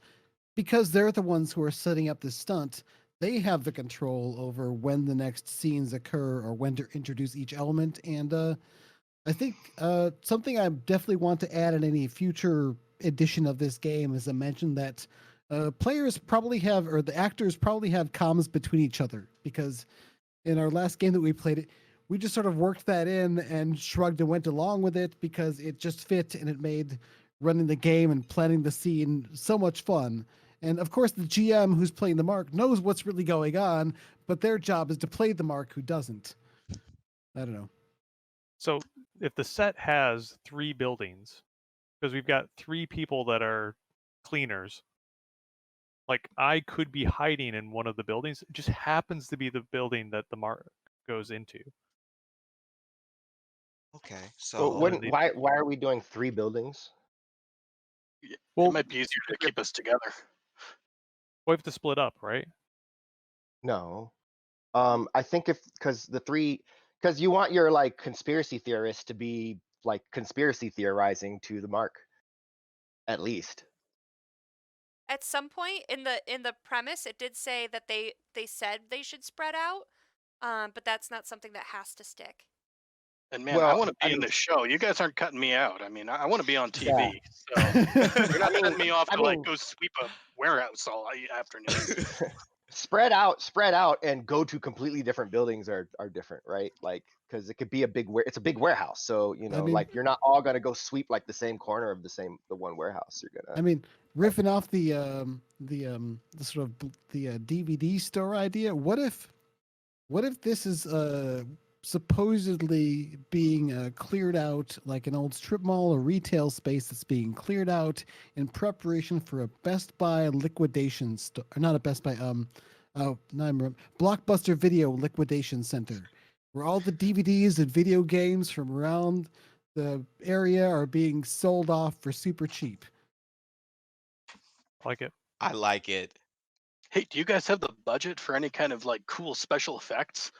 because they're the ones who are setting up the stunt, they have the control over when the next scenes occur or when to introduce each element. And I think something I definitely want to add in any future edition of this game is I mentioned that players probably have, or the actors probably have comms between each other, because in our last game that we played, we just sort of worked that in and shrugged and went along with it because it just fit and it made running the game and planning the scene so much fun. And of course, the GM who's playing the Mark knows what's really going on, but their job is to play the Mark who doesn't. I don't know. So if the set has 3 buildings, because we've got 3 people that are cleaners, like I could be hiding in one of the buildings. It just happens to be the building that the mark goes into. Okay, Well, so why are we doing 3 buildings? It Well, might be easier to keep us together. we have to split up, right? No. I think because you want your like conspiracy theorists to be like conspiracy theorizing to the Mark, at least. At some point in the premise, it did say that they said they should spread out, but that's not something that has to stick. And man, I Well, want to I be in mean, the show. You guys aren't cutting me out. I mean, I want to be on yeah. TV. So you're not cutting me off I to like mean, go sweep a warehouse all afternoon. spread out, and go to completely different buildings are different, right? Like, because it could be it's a big warehouse, so you know, I mean, like you're not all gonna go sweep like the same corner of the one warehouse. You're gonna. I mean, riffing off the sort of the DVD store idea. What if this is supposedly being cleared out like an old strip mall or retail space that's being cleared out in preparation for a Best Buy liquidation store, not a Best Buy, oh, no, Blockbuster Video liquidation center, where all the DVDs and video games from around the area are being sold off for super cheap. Like it. I like it. Hey, do you guys have the budget for any kind of like cool special effects?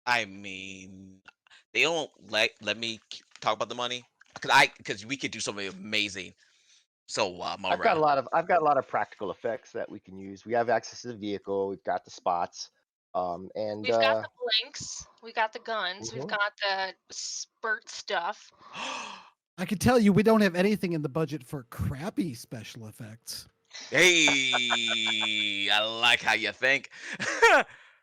I mean, they don't let me talk about the money because we could do something amazing. So I've got a lot of practical effects that we can use. We have access to the vehicle. We've got the spots, and We've got the blanks, we got the guns, we've mhm. got the spurt stuff. I can tell you we don't have anything in the budget for crappy special effects. Hey, I like how you think.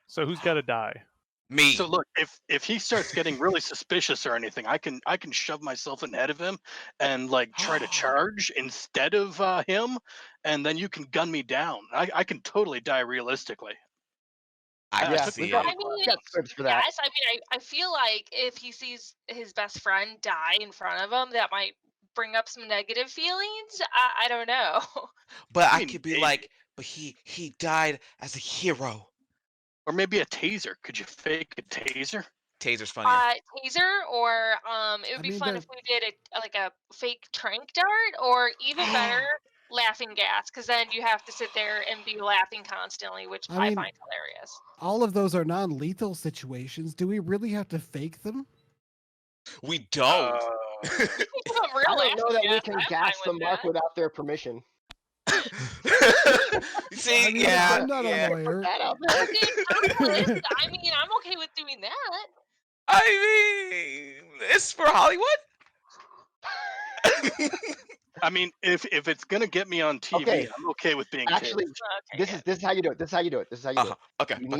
So who's got to die? Me. So look, if he starts getting really suspicious or anything, I can shove myself ahead of him and like try to charge instead of him, and then you can gun me down. I can totally die realistically. I can Yeah, took see we've got, it. I mean, we've got scripts for that. yes, I mean, I feel like if he sees his best friend die in front of him, that might bring up some negative feelings. I don't know. But I I mean, could be maybe. like, but he died as a hero. Or maybe a taser. Could you fake a taser? Taser's funnier. Taser, or it would I be mean, fun if we did like a fake trank dart, or even better, laughing gas, because then you have to sit there and be laughing constantly, which I I mean, find hilarious. all of those are non-lethal situations. Do we really have to fake them? We don't. You can do them real I don't know laughing that we gas. can I'm gas fine the with Mark that. without their permission. See, I mean, yeah, I'm not yeah. a lawyer. Put that out there. Okay, listen, I mean, I'm okay with doing that. I mean, it's for Hollywood. I mean, if it's gonna get me on TV, Okay. I'm okay with being Actually, tased. Okay, this is how you do it. This is how you do it. This is how you do it. Okay. You Okay.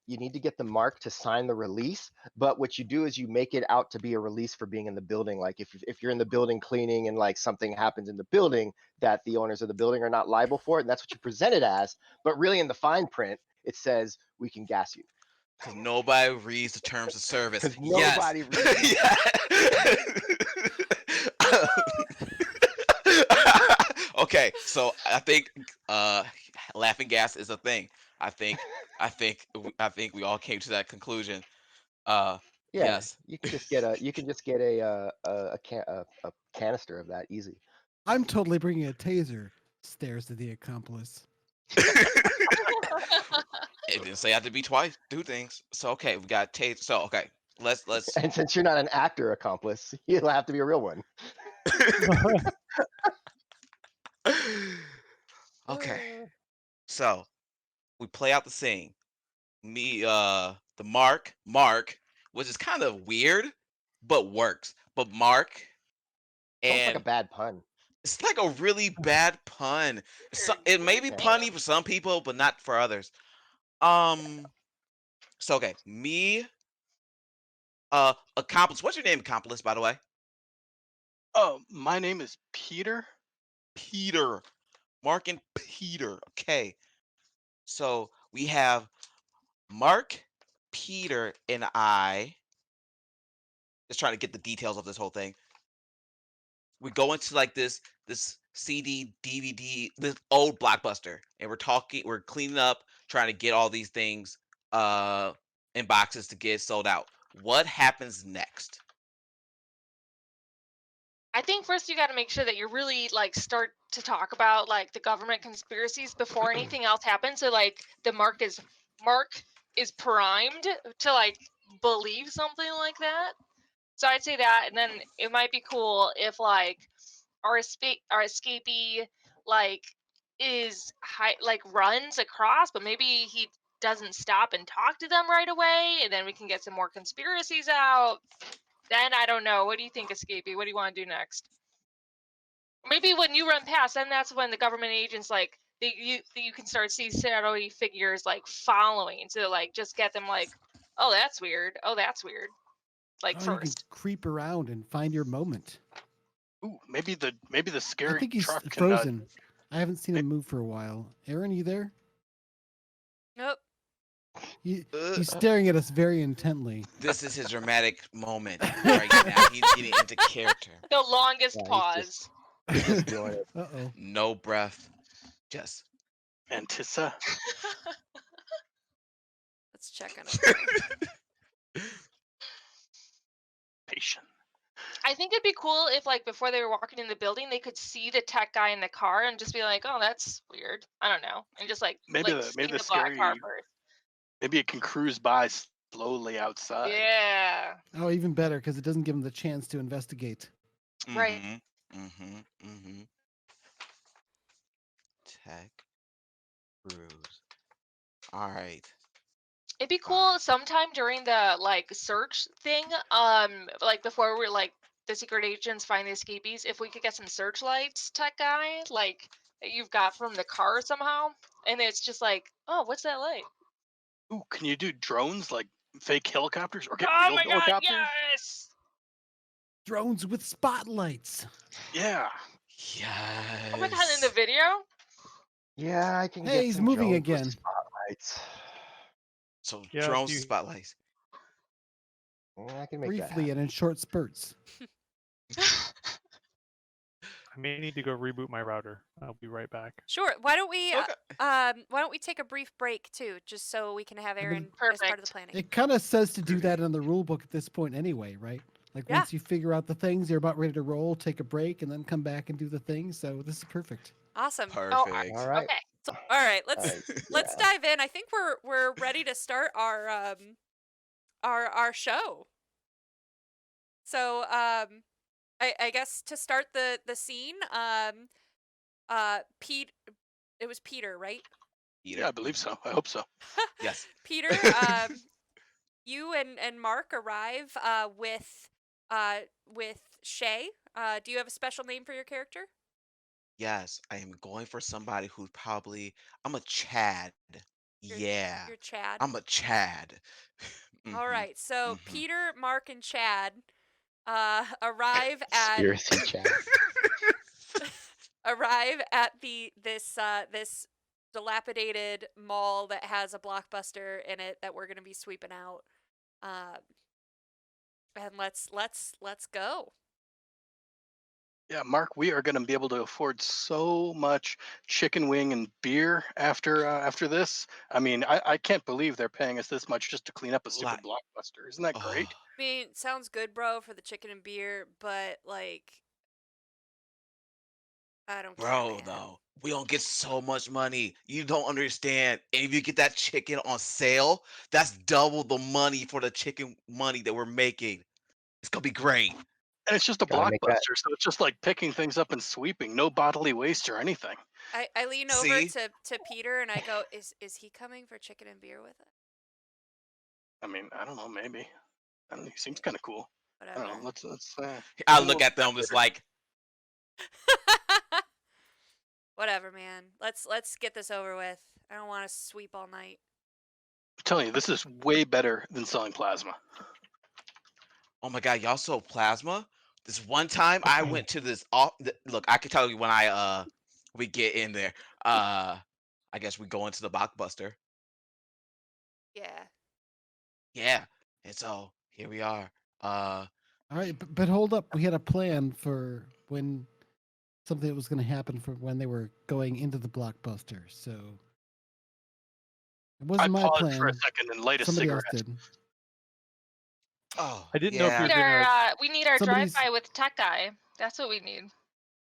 need to get the mark to sign the release. But what you do is you make it out to be a release for being in the building. Like if you're in the building cleaning and like something happens in the building that the owners of the building are not liable for it, and that's what you present it as. But really, in the fine print, it says we can gas you Because nobody reads the terms of service. because Yes. nobody reads. Okay, so I think laughing gas is a thing. I think we all came to that conclusion. Yeah, Yes. you can just get a canister of that easy. I'm totally bringing a taser. Stares at the accomplice. It didn't say I have to be twice, do things. So okay, we got taste. So okay, let's And since you're not an actor accomplice, you'll have to be a real one. Okay. So we play out the scene. Me, the Mark, which is kind of weird, but works. But Mark, Sounds like a and bad pun. it's like a really bad pun. It may be Yeah. punny for some people, but not for others. So okay, me, accomplice. What's your name, accomplice? By the way, Oh, my name is Peter. Peter. Mark and Peter. Okay. So we have Mark, Peter, and I. Just trying to get the details of this whole thing. We go into like this CD, DVD, this old Blockbuster, and we're cleaning up, trying to get all these things in boxes to get sold out. What happens next? I think first you got to make sure that you really like start to talk about like the government conspiracies before anything else happens. So like the Mark is primed to like believe something like that. So I'd say that, and then it might be cool if like our escapee like runs across, but maybe he doesn't stop and talk to them right away, and then we can get some more conspiracies out. Then I don't know. What do you think, escapee? What do you want to do next? Maybe when you run past, then that's when the government agents like you can start seeing shadowy figures like following. So like just get them like, oh that's weird. Oh that's weird. Like Oh, you can first. creep around and find your moment. Ooh, maybe the I scary think he's truck can. frozen. I haven't seen him move for a while. Aaron, you there? Nope. He's staring at us very intently. This is his dramatic moment right now. He's getting into character. The longest Yeah, he's pause. Just doing it. Uh-oh. No breath. Just. Antissa. Let's check on it. Patient. I think it'd be cool if, like, before they were walking in the building, they could see the tech guy in the car and just be like, "Oh, that's weird." I don't know, and just like Maybe like the see the black car first. maybe it can cruise by slowly outside. Yeah. Oh, even better, because it doesn't give him the chance to investigate. Right. Tech cruise. All right. It'd be cool sometime during the like search thing, like before we're like the secret agents find the escapees, if we could get some searchlights, tech guy, like that you've got from the car somehow, and it's just like, oh, what's that light? Ooh, can you do drones like fake helicopters or get Oh real my god, helicopters? yes! Drones with spotlights. Yeah. Yes. Oh my god, in the video? Yeah, I can Hey, get he's some moving drones with again. spotlights. So Yeah, drones, you- spotlights. Yeah, I can make that Briefly happen. and in short spurts. I may need to go reboot my router. I'll be right back. Sure. Why don't we Okay. why don't we take a brief break too, just so we can have mean, Aaron as part of the Perfect. planning. It kind of says to do that in the rule book at this point anyway, right? Like Yeah. once you figure out the things, you're about ready to roll, take a break, and then come back and do the things. So this is perfect. Awesome. Perfect. All right. Okay. So, all right, let's Alright, yeah. dive in. I think we're ready to start our show. So I guess to start the scene, Pete, it was Peter, right? Peter. Yeah, I believe so. I hope so. Yes. Peter, you and Mark arrive with Shay, Do you have a special name for your character? Yes, I am going for somebody who's probably I'm a Chad. You're Yeah. you're Chad. I'm a Chad. All Mhm. right. So Mhm. Peter, Mark, and Chad arrive at Conspiracy chat. this dilapidated mall that has a Blockbuster in it that we're gonna be sweeping out. Uh, and let's go. Yeah, Mark, we are going to be able to afford so much chicken wing and beer after this. I mean, I can't believe they're paying us this much just to clean up a stupid Like, blockbuster. Isn't that oh, great? I mean, sounds good, bro, for the chicken and beer, but like, I don't care, bro, man. though, we don't get so much money. You don't understand. And if you get that chicken on sale, that's double the money for the chicken money that we're making. It's gonna be great. And it's just a Gotta make that. blockbuster, so it's just like picking things up and sweeping, no bodily waste or anything. I lean over See? to Peter and I go, is he coming for chicken and beer with us? I mean, I don't know, maybe. I don't know. He seems kind of cool. I don't know. Whatever. Let's I tell him look we'll at be back them just later. like, Whatever, man. Let's get this over with. I don't want to sweep all night. I'm telling you, this is way better than selling plasma. oh my god, y'all sold plasma? This one time I went to this off. Look, I can tell you when we get in there. I guess we go into the blockbuster. Yeah. Yeah, and so here we are. All right, but hold up. We had a plan for when something that was going to happen for when they were going into the blockbuster. So it I wasn't my paused for a plan. second and light a Somebody else cigarette. did. Oh, I didn't know if yeah. you're gonna. We need our Somebody's- drive-by with tech guy. That's what we need.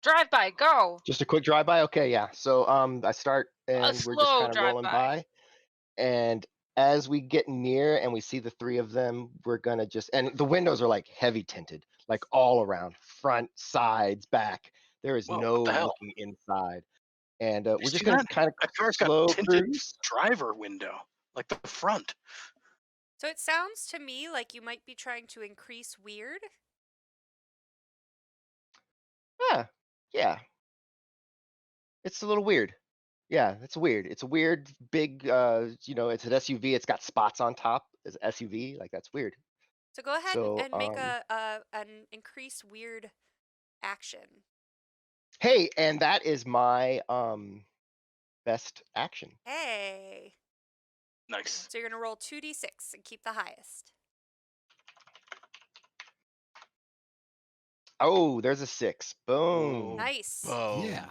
Drive-by, go. Just a quick drive-by. Okay, yeah. So I start and we're just slow kind of rolling drive-by. by, and as we get near and we see the three of them, we're gonna just and the windows are like heavy tinted, like all around, front, sides, back. There is Whoa, no what the hell? looking inside, and You we're just see gonna that? kind of That car's got slow tinted cruise. driver window, like the front. So it sounds to me like you might be trying to increase weird. Yeah, yeah. It's a little weird. Yeah, it's weird. It's a weird big. It's an SUV. It's got spots on top. It's SUV. Like that's weird. So go ahead So and make an increase weird action. hey, and that is my best action. Hey. Nice. So you're gonna roll 2d6 and keep the highest. Oh, there's a 6. Boom. Nice. Boom. Yeah.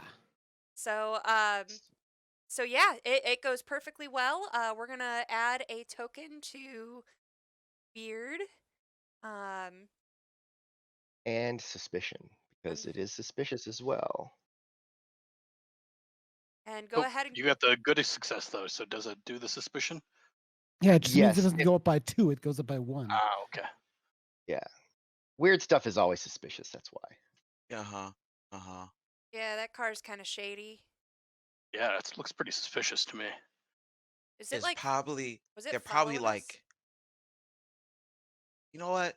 So yeah, it goes perfectly well. We're gonna add a token to Beard. And suspicion, because it is suspicious as well. And go ahead and You got the good success though, so does it do the suspicion? Yeah, it just means it Yes, doesn't go up by 2, it goes up by 1. Ah, okay. Yeah. Weird stuff is always suspicious, that's why. Uh-huh. Uh-huh. yeah, that car's kind of shady. Yeah, it looks pretty suspicious to me. Is it It's like probably was it they're probably following us? like, you know what?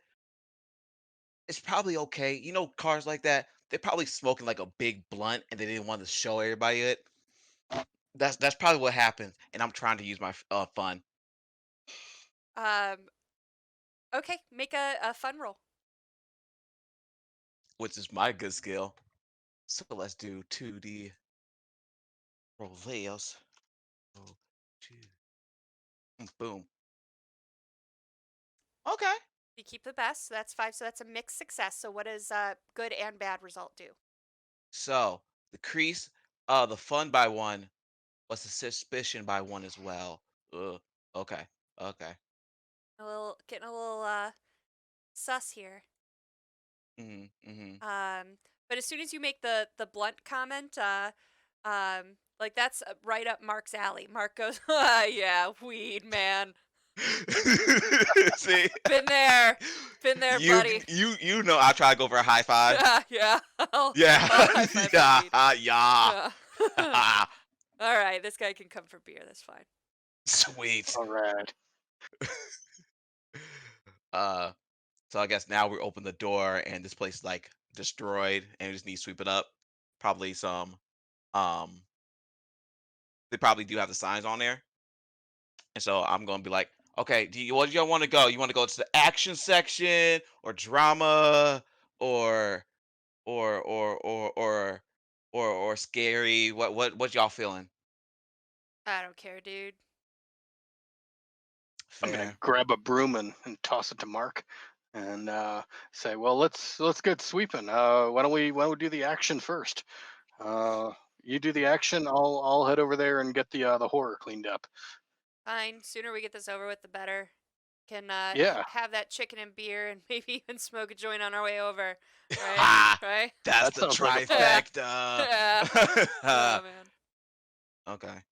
It's probably okay. You know, cars like that, they're probably smoking like a big blunt and they didn't want to show everybody it. That's probably what happened. And I'm trying to use my fun, Um. Okay, make a fun roll. which is my good skill. So let's do 2D roll layers. Roll two. Boom. Okay. You keep the best, so that's 5. So that's a mixed success. So what does good and bad result do? So the crease, the fun by 1 was the suspicion by 1 as well. Ugh. Okay. Okay. Getting a little sus here. Mm-hmm. But as soon as you make the blunt comment, like that's right up Mark's alley. Mark goes, yeah, weed, man. See, Been there, buddy. You know I try to go for a high five. Yeah. Yeah. I'll high five that weed. Yeah. Yeah. All right, this guy can come for beer. That's fine. Sweet. All right. So I guess now we open the door and this place is like destroyed and we just need to sweep it up. Probably some. Um, they probably do have the signs on there, and so I'm gonna be like, okay, what do y'all want to go? You want to go to the action section or drama or or or or or or scary? What y'all feeling? I don't care, dude. I'm gonna Fair. grab a broom and toss it to Mark, and say, "Well, let's get sweeping. Why don't we do the action first? Uh, you do the action. I'll head over there and get the horror cleaned up." Fine. Sooner we get this over with, the better. Can Yeah, have that chicken and beer, and maybe even smoke a joint on our way over. Right? Ha! Right? That's that the sounds like a plan. trifecta. Yeah. Oh man. Okay.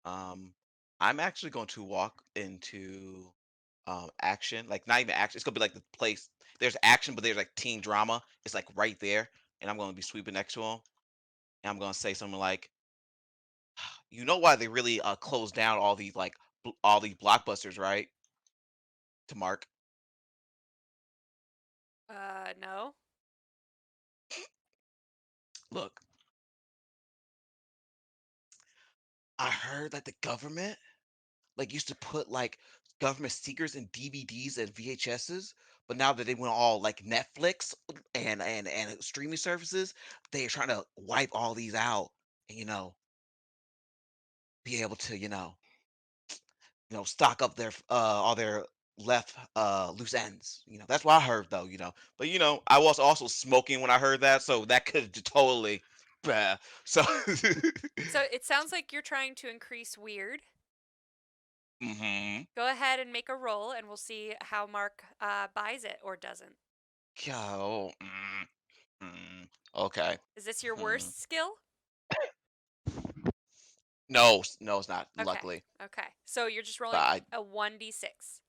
Um, I'm actually going to walk into action, like not even action. It's gonna be like the place. There's action, but there's like teen drama. It's like right there, and I'm gonna be sweeping next to him, and I'm gonna say something like, "You know why they really closed down all these like all these blockbusters, right?" To Mark. No. Look, I heard that the government like used to put like government secrets in DVDs and VHSs, but now that they went all like Netflix and streaming services, they're trying to wipe all these out and be able to stock up their all their left loose ends. That's what I heard though. But I was also smoking when I heard that, so that could totally. So. So it sounds like you're trying to increase weird. Hmm. Go ahead and make a roll, and we'll see how Mark buys it or doesn't. Go. Okay. Is this your Hmm. worst skill? No, no, it's not. Okay. Luckily, Okay. So you're just but rolling a 1d6.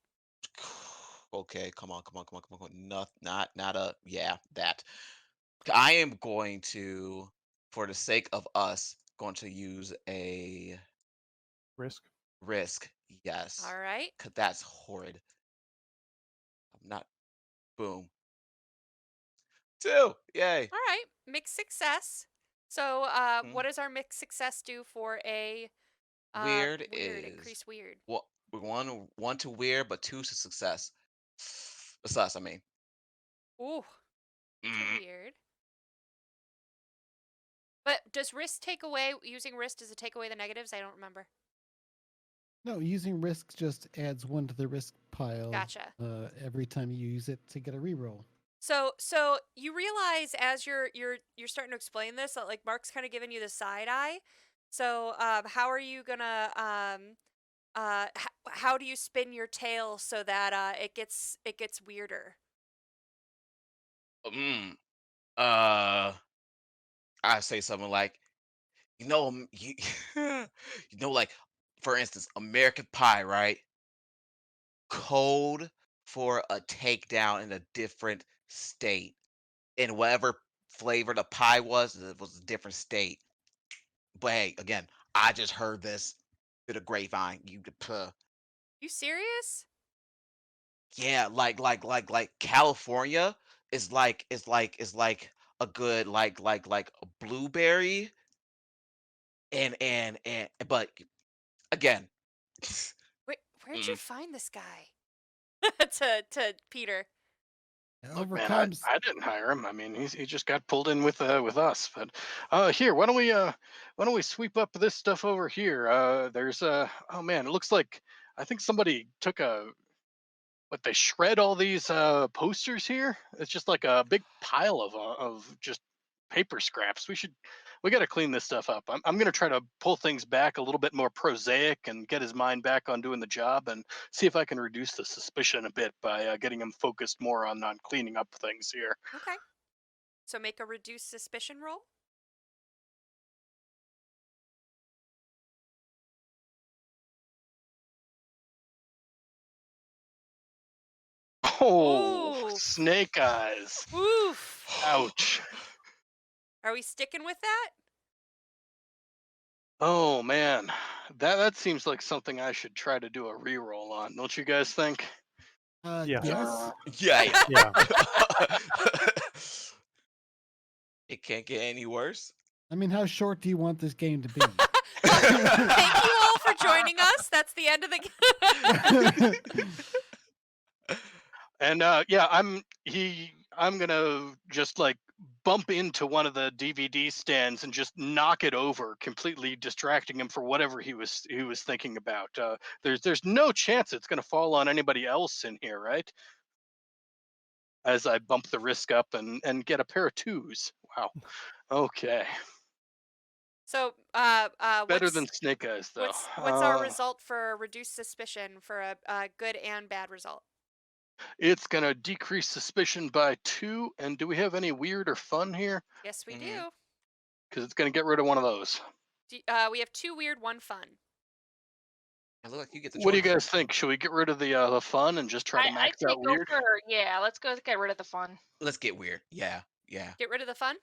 okay, come on, come on, come on, come on. Not a yeah that. I am going to, for the sake of us, going to use a Risk. risk. Yes, All right. 'cause that's horrid. I'm not. Boom. Two. Yay. All right. Mixed success. So Hmm. what does our mixed success do for a Weird weird, is increase weird? what one to weird, but two to success. Success. I mean. Ooh, to Mm, weird. But does risk take away, using risk, does it take away the negatives? I don't remember. No, using risk just adds one to the risk pile Gotcha. every time you use it to get a reroll. So you realize as you're starting to explain this that like Mark's kind of giving you the side eye. So how are you gonna how do you spin your tail so that it gets weirder? mm, uh, I say something like, like, for instance, American Pie, right? Code for a takedown in a different state. And whatever flavor the pie was, it was a different state. But hey, again, I just heard this through the grapevine. You serious? Yeah, like California is like a good like a blueberry and but again. Wait, where'd you Mm. find this guy? To Peter. It Look, man, overcomes. I didn't hire him. I mean, he just got pulled in with us. But here, why don't we sweep up this stuff over here? There's oh man, it looks like I think somebody took a what they shred all these posters here. It's just like a big pile of just paper scraps. We got to clean this stuff up. I'm gonna try to pull things back a little bit more prosaic and get his mind back on doing the job and see if I can reduce the suspicion a bit by getting him focused more on cleaning up things here. Okay. So make a reduced suspicion roll. Oh, Ooh. snake eyes. Oof. Ouch. Are we sticking with that? Oh man, that seems like something I should try to do a reroll on. Don't you guys think? Yeah. Yes. Uh, Yeah, Yeah. yeah. It can't get any worse. I mean, how short do you want this game to be? Thank you all for joining us. That's the end of the. And yeah, I'm gonna just like bump into one of the DVD stands and just knock it over, completely distracting him for whatever he was thinking about. There's no chance it's gonna fall on anybody else in here, right? As I bump the risk up and get a pair of twos. Wow. Okay. So, Better than Snake Eyes though. what's our result for reduced suspicion for a good and bad result? It's gonna decrease suspicion by 2. And do we have any weird or fun here? Yes, we Mhm. do. Because it's gonna get rid of one of those. We have 2 weird, 1 fun. It looks like you get the What do you choice. guys think? Should we get rid of the fun and just try to I'd max say out go weird? for let's go get rid of the fun. Let's get weird. Yeah. Yeah. Get rid of the fun?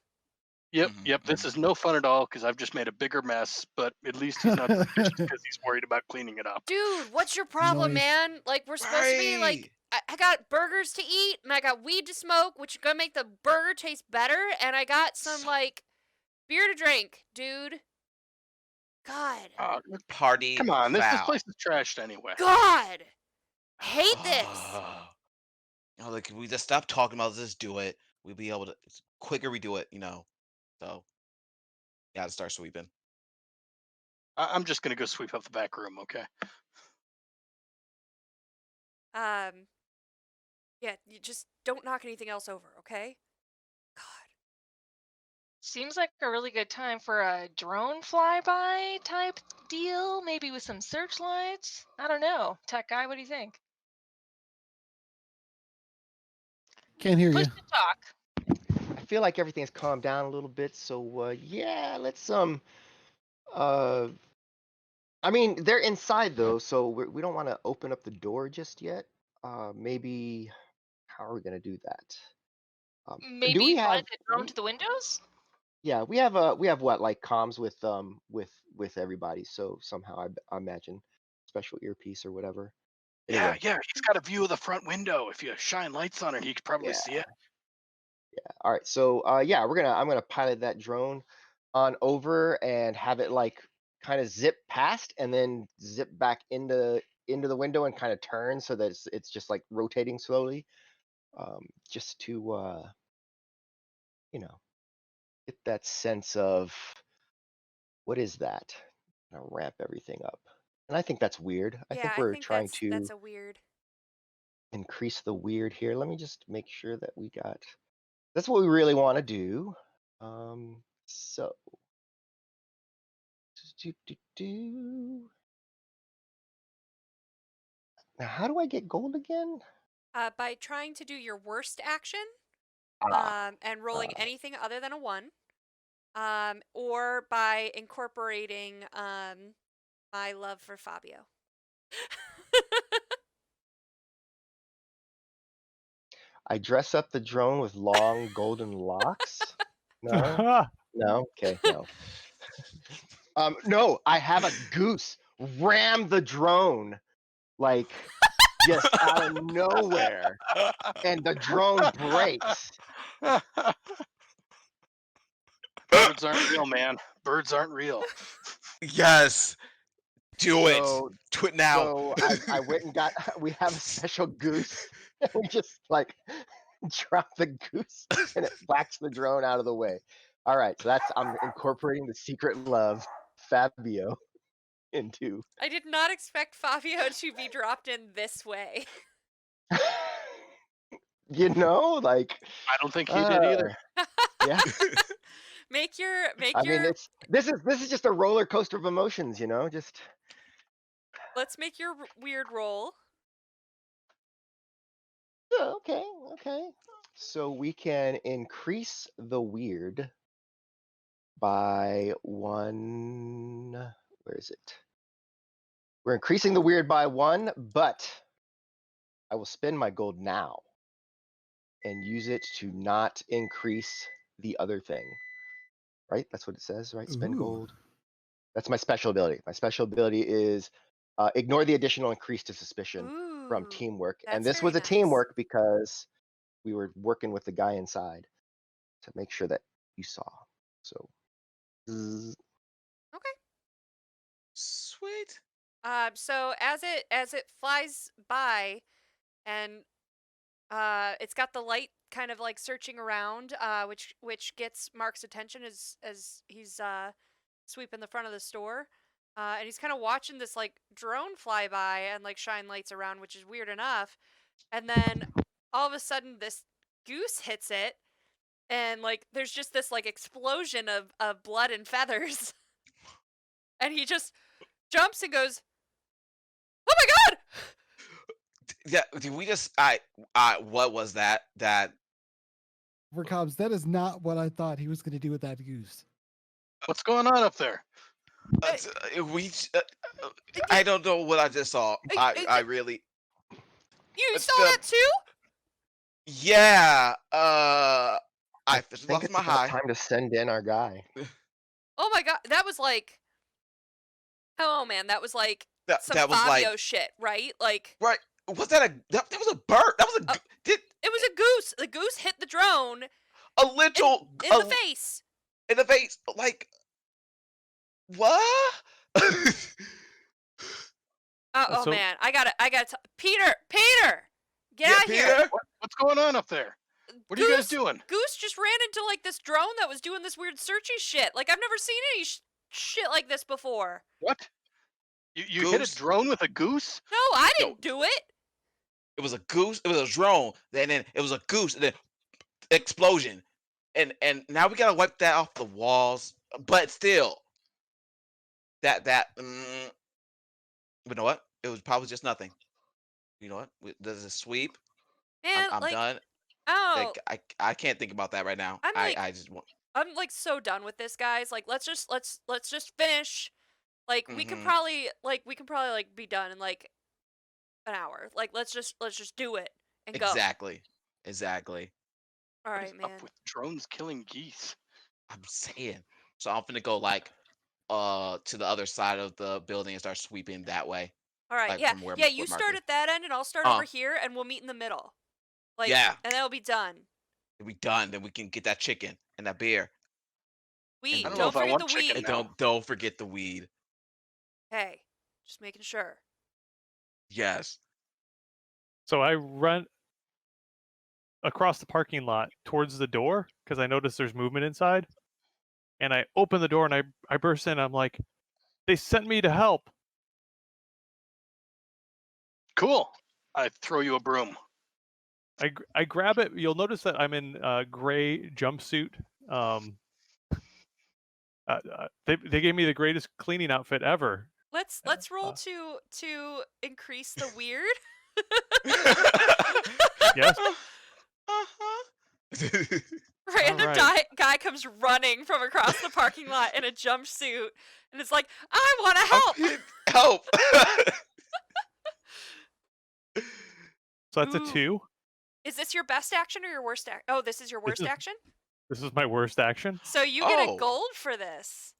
Yep, Mhm, yep. This mhm. is no fun at all because I've just made a bigger mess. But at least he's not suspicious because he's worried about cleaning it up. Dude, what's your problem, Nice. man? Like, we're supposed to be like, I got burgers to eat and I got weed to smoke, which is gonna make the burger taste better, and I got some like beer to drink, dude. God. Party Come on, this foul. place is trashed anyway. God. Hate this. Oh, like, if we just stop talking about this, do it. We'll be able to. Quicker we do it, So, gotta start sweeping. I'm just gonna go sweep up the back room. Okay. Yeah, you just don't knock anything else over, okay? God. Seems like a really good time for a drone flyby type deal, maybe with some searchlights. I don't know. Tech guy, what do you think? Can't hear Push you. to talk. I feel like everything's calmed down a little bit, so yeah, let's I mean, they're inside though, so we don't want to open up the door just yet. Maybe how are we gonna do that? Do Maybe we fly have? the drone to the windows? Yeah, we have what, like comms with everybody. So somehow I imagine special earpiece or whatever. Yeah, Anyway, yeah. He's got a view of the front window. If you shine lights on it, he could probably yeah, see it. all right. So yeah, I'm gonna pilot that drone on over and have it like kind of zip past and then zip back into the window and kind of turn so that it's just like rotating slowly, just to get that sense of what is that? Gonna ramp everything up. And I think that's weird. I Yeah, think I we're think trying that's to a weird. increase the weird here. Let me just make sure that we got. That's what we really want to do. So. Now, how do I get gold again? By trying to do your worst action, and rolling Ah. anything other than a 1, or by incorporating my love for Fabio. I dress up the drone with long golden locks. No, no, okay, no. No, I have a goose ram the drone like just out of nowhere, and the drone breaks. Birds aren't real, man. Birds aren't real. Yes. Do it. So, Do it now. so I went and got. We have a special goose. And we just like drop the goose, and it whacks the drone out of the way. All right, so I'm incorporating the secret love, Fabio, into. I did not expect Fabio to be dropped in this way. Like. I don't think he did either. Yeah. Make your I mean, this is just a roller coaster of emotions, just. Let's make your weird roll. Okay. So we can increase the weird by 1. Where is it? We're increasing the weird by 1, but I will spend my gold now and use it to not increase the other thing. Right? That's what it says, right? Spend Ooh. gold. That's my special ability. My special ability is ignore the additional increase to suspicion from Ooh, teamwork. that's And this very was a nice. teamwork because we were working with the guy inside to make sure that you saw. So, zzz. Okay. Sweet. So as it flies by, and it's got the light kind of like searching around, which gets Mark's attention as he's sweeping the front of the store, and he's kind of watching this like drone fly by and like shine lights around, which is weird enough. And then all of a sudden, this goose hits it, and like there's just this like explosion of blood and feathers, and he just jumps and goes, "Oh my god!" Yeah, did we just what was that? For Cobbs, that is not what I thought he was going to do with that goose. What's going on up there? We I don't know what I just saw. I really You It's saw the- that too? Yeah, I think lost it's my about high. time to send in our guy. Oh my god, that was like, oh man, that was like some That was Fabio like shit, right? Like, right. Was that that was a bird? That was a did it was a goose. The goose hit the drone a little in the face. in the face. Like what? Oh So- man, I gotta Peter, get Yeah, out here. Peter. What's going on up there? What are you guys doing? Goose just ran into like this drone that was doing this weird searchy shit. Like I've never seen any shit like this before. What? You hit Goose? a drone with a goose? No, I No. didn't do it. It was a goose. It was a drone. Then it was a goose. And then explosion. And now we gotta wipe that off the walls. But still, but you know what? It was probably just nothing. You know what? There's a sweep. Man, I'm like, done. oh, Like, I can't think about that right now. I'm like- I just want. I'm like so done with this, guys. Like let's just finish. Like we can Mhm. probably like be done in like an hour. Like let's just do it and go. Exactly. All What right, is man. up with drones killing geese? I'm saying. So I'm finna go like to the other side of the building and start sweeping that way. All right, like, yeah, from where- yeah. where You Mark start is. at that end, and I'll start Uh. over here, and we'll meet in the middle. Like, Yeah. and then it'll be done. If we done, then we can get that chicken and that beer. Weed. I don't Don't know if I forget want the chicken weed. now. Don't forget the weed. Hey, just making sure. Yes. So I run across the parking lot towards the door because I noticed there's movement inside. And I open the door and I burst in. I'm like, they sent me to help. Cool. I throw you a broom. I grab it. You'll notice that I'm in a gray jumpsuit. They gave me the greatest cleaning outfit ever. Let's roll to increase the weird. Yes. Random Alright. guy comes running from across the parking lot in a jumpsuit, and it's like, I want to help. Help. So that's Ooh. a 2. Is this your best action or your worst action? Oh, this is your worst is- action. This is my worst action. So you get a Oh. gold for this.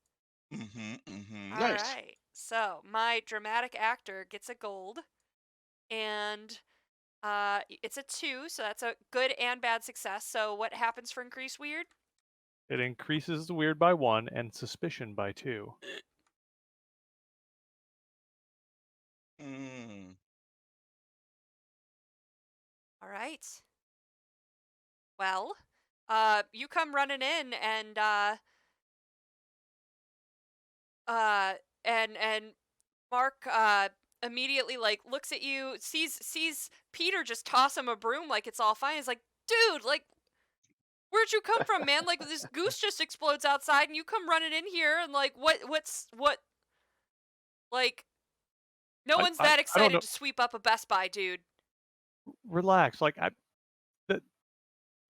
Mm-hmm. All Nice. right. So my dramatic actor gets a gold, and it's a 2, so that's a good and bad success. So what happens for increased weird? It increases the weird by 1 and suspicion by 2. Mm. All right. Well, you come running in, and Mark immediately like looks at you, sees Peter just toss him a broom like it's all fine. He's like, dude, like, where'd you come from, man? Like this goose just explodes outside, and you come running in here, and like what? Like, no one's I that don't excited know. to sweep up a Best Buy, dude. Relax. Like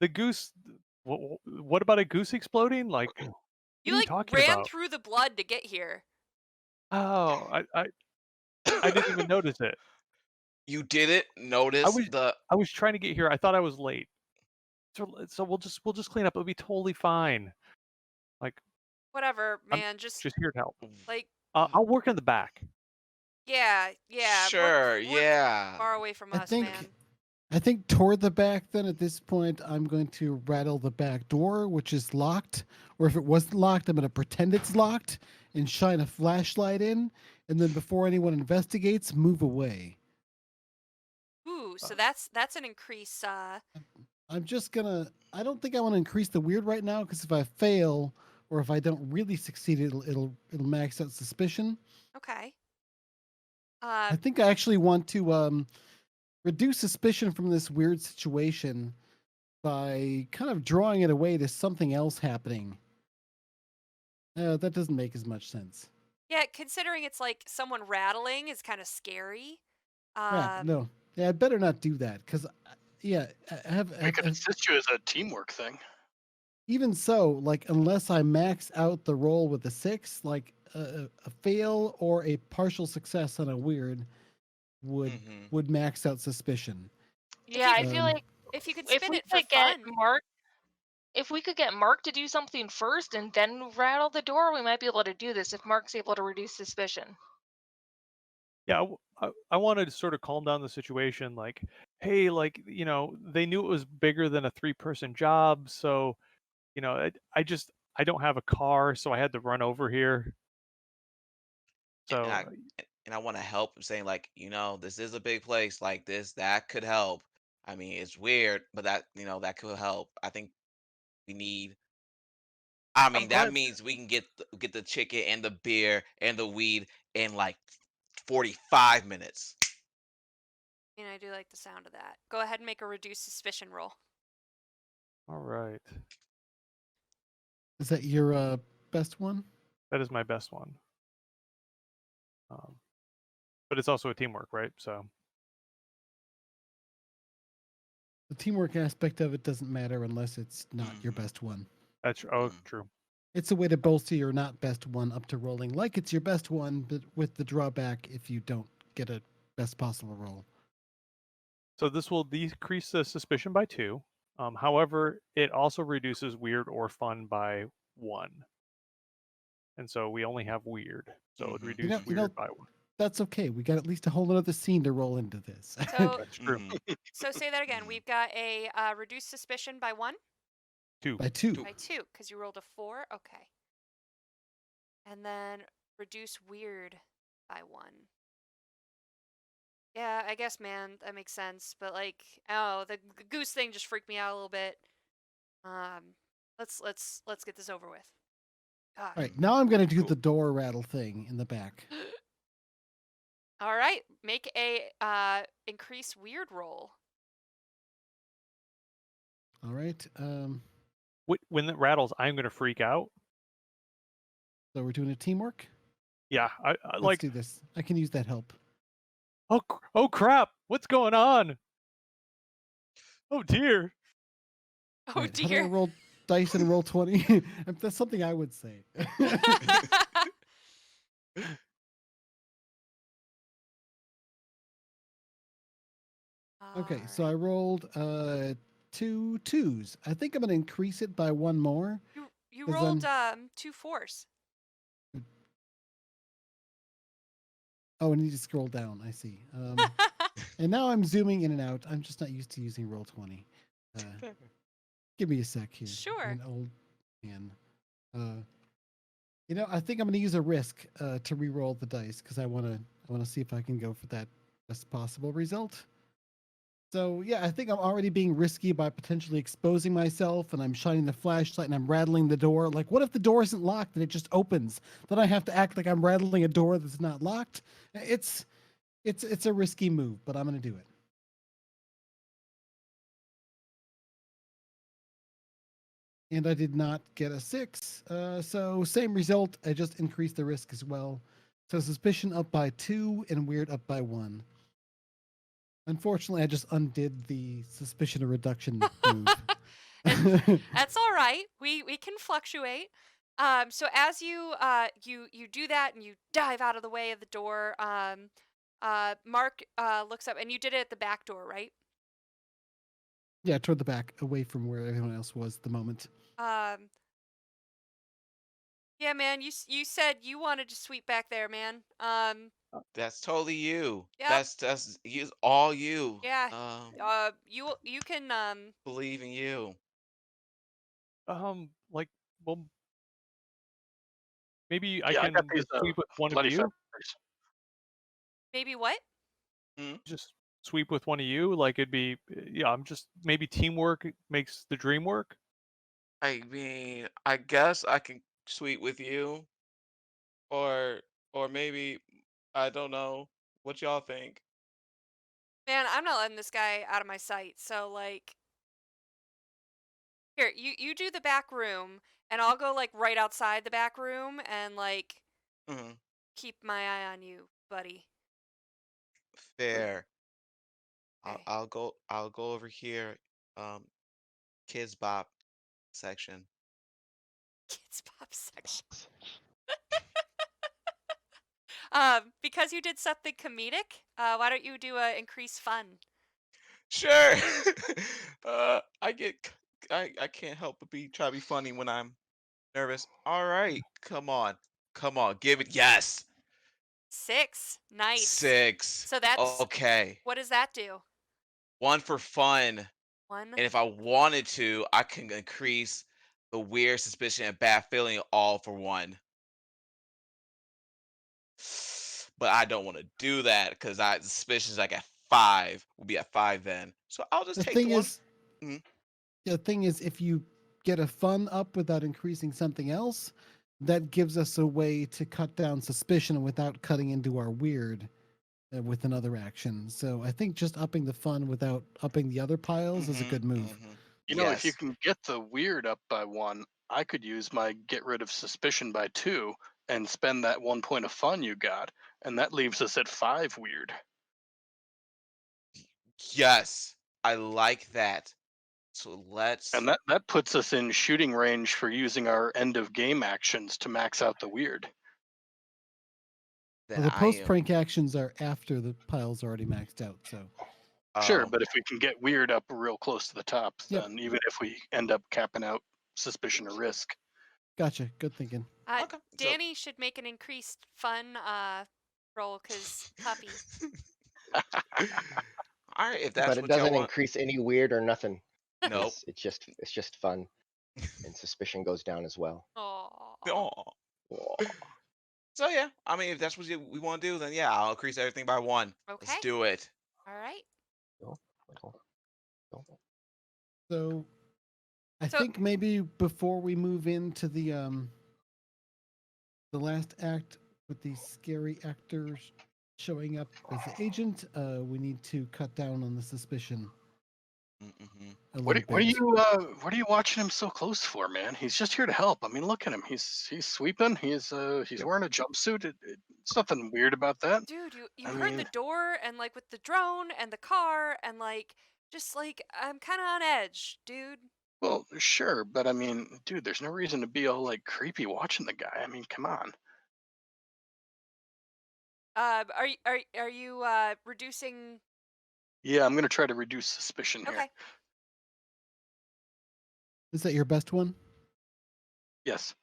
the goose. What about a goose exploding? Like, what You are like talking ran about? through the blood to get here. Oh, I didn't even notice it. You didn't notice was- the. I was trying to get here. I thought I was late. So we'll just clean up. It'll be totally fine. Like, Whatever, I'm man. Just just here to help. like, I'll work in the back. yeah. Sure. work Yeah. far away from I us, think man. I think toward the back. Then at this point, I'm going to rattle the back door, which is locked. Or if it wasn't locked, I'm going to pretend it's locked and shine a flashlight in, and then before anyone investigates, move away. Ooh, so that's an increase. I'm just gonna. I don't think I want to increase the weird right now because if I fail or if I don't really succeed, it'll max out suspicion. Okay. I think I actually want to reduce suspicion from this weird situation by kind of drawing it away to something else happening. That doesn't make as much sense. Yeah, considering it's like someone rattling is kind of scary. Yeah, no. Yeah, I better not do that because, yeah, We could assist you as a teamwork thing. even so, like, unless I max out the roll with a 6, like a fail or a partial success on a weird would max out suspicion. Yeah, I could- feel like if you could if spin we it for could get fun. Mark, if we could get Mark to do something first and then rattle the door, we might be able to do this if Mark's able to reduce suspicion. Yeah, I wanted to sort of calm down the situation. Like, hey, like they knew it was bigger than a 3-person job, so I don't have a car, so I had to run over here. And So I want to help. I'm saying like, this is a big place. Like this, that could help. I mean, it's weird, but that could help. I think we need. I mean, I'm that glad. means we can get the chicken and the beer and the weed in like 45 minutes. And I do like the sound of that. Go ahead and make a reduced suspicion roll. all right, Is that your best one? that is my best one. But it's also a teamwork, right? So The teamwork aspect of it doesn't matter unless it's not your best one. that's true. It's a way to bolster your not best one up to rolling like it's your best one, but with the drawback if you don't get a best possible roll. So this will decrease the suspicion by 2. However, it also reduces weird or fun by 1. And so we only have weird. So it would reduce weird by 1. That's okay. We got at least a whole other scene to roll into this. So That's true. so say that again. We've got a reduced suspicion by 1. 2. By 2. By 2, because you rolled a 4. Okay. And then reduce weird by 1. Yeah, I guess, man, that makes sense. But like, the goose thing just freaked me out a little bit. Let's get this over with. God. All right, now I'm going to do the door rattle thing in the back. All right, make a increase weird roll. All right. When it rattles, I'm going to freak out. So we're doing a teamwork? Yeah, I Let's do this. I can use that help. Oh crap! What's going on? Oh dear! Oh Right, how do I dear. roll dice and roll 20? That's something I would say. Okay, so I rolled 2 2s. I think I'm going to increase it by 1 more. You 'cause rolled 2 4s. Oh, I need to scroll down. I see. And now I'm zooming in and out. I'm just not used to using roll 20. Give me a sec here. Sure. I'm an old man. I think I'm going to use a risk to re-roll the dice because I want to see if I can go for that best possible result. So yeah, I think I'm already being risky by potentially exposing myself, and I'm shining the flashlight and I'm rattling the door. Like, what if the door isn't locked and it just opens? Then I have to act like I'm rattling a door that's not locked. It's a risky move, but I'm going to do it. And I did not get a 6. So same result. I just increased the risk as well. So suspicion up by 2 and weird up by 1. Unfortunately, I just undid the suspicion reduction move. That's all right. We can fluctuate. So as you you do that and you dive out of the way of the door, Mark looks up and you did it at the back door, right? Yeah, toward the back, away from where everyone else was at the moment. Yeah, man. You said you wanted to sweep back there, man. That's totally you. Yep. That's you, all you. Yeah. You can Believe in you. Like, well, maybe I Yeah, I got can these just sweep with one of bloody you. feathers. maybe what? Hmm? Just sweep with one of you. Like it'd be, yeah. I'm just maybe teamwork makes the dream work. I mean, I guess I can sweet with you, or or maybe I don't know. What y'all think? Man, I'm not letting this guy out of my sight. So like, here, you do the back room, and I'll go like right outside the back room and like Hmm. keep my eye on you, buddy. Fair. Okay. I'll go over here. Um, Kids Bop section. Kids pop section. Because you did something comedic, why don't you do a increase fun? Sure. I get I can't help but try to be funny when I'm nervous. All right, come on, give it. Yes, 6. Nice. 6. So that's Okay, what does that do? 1 for fun, and 1. if I wanted to, I can increase the weird suspicion and bad feeling all for 1. But I don't want to do that because I suspicious like at 5 will be at 5 then. So I'll just The take the thing one. is, Mhm. the thing is, if you get a fun up without increasing something else, that gives us a way to cut down suspicion without cutting into our weird with another action. So I think just upping the fun without upping the other piles is a Mhm. good move. Mhm. You know, if you Yes. can get the weird up by 1, I could use my get rid of suspicion by 2 and spend that 1 point of fun you got, and that leaves us at 5 weird. Yes, I like that. So And let's that puts us in shooting range for using our end of game actions to max out the weird. then Well, the I post am prank actions are after the pile's already maxed out. So, Sure, oh but if we can get weird up real close to the top, yep, then even if we end up capping out suspicion or risk. gotcha. Good thinking. okay. So Danny should make an increased fun roll cuz puppy. all right, if But that's it what y'all doesn't want. increase any weird or nothing. Nope. It's just fun, and suspicion goes down as well. Oh. Oh. Whoa. So yeah, I mean if that's what we want to do, then yeah, I'll increase everything by 1. Let's Okay. do it. All right. Go, go, go. So I So think maybe before we move into the last act with these scary actors showing up as the agent, we need to cut down on the suspicion Mm-hmm. a What little are bit. you what are you watching him so close for, man? He's just here to help. I mean, look at him. He's sweeping. He's Yep. wearing a jumpsuit. It's nothing weird about that. dude, you I heard the mean, door and like with the drone and the car and like just like I'm kind of on edge, dude. well, sure, but I mean, dude, there's no reason to be all like creepy watching the guy. I mean, come on. Are you reducing? Yeah, I'm gonna try to reduce suspicion here. Okay. Is that your best one? Yes.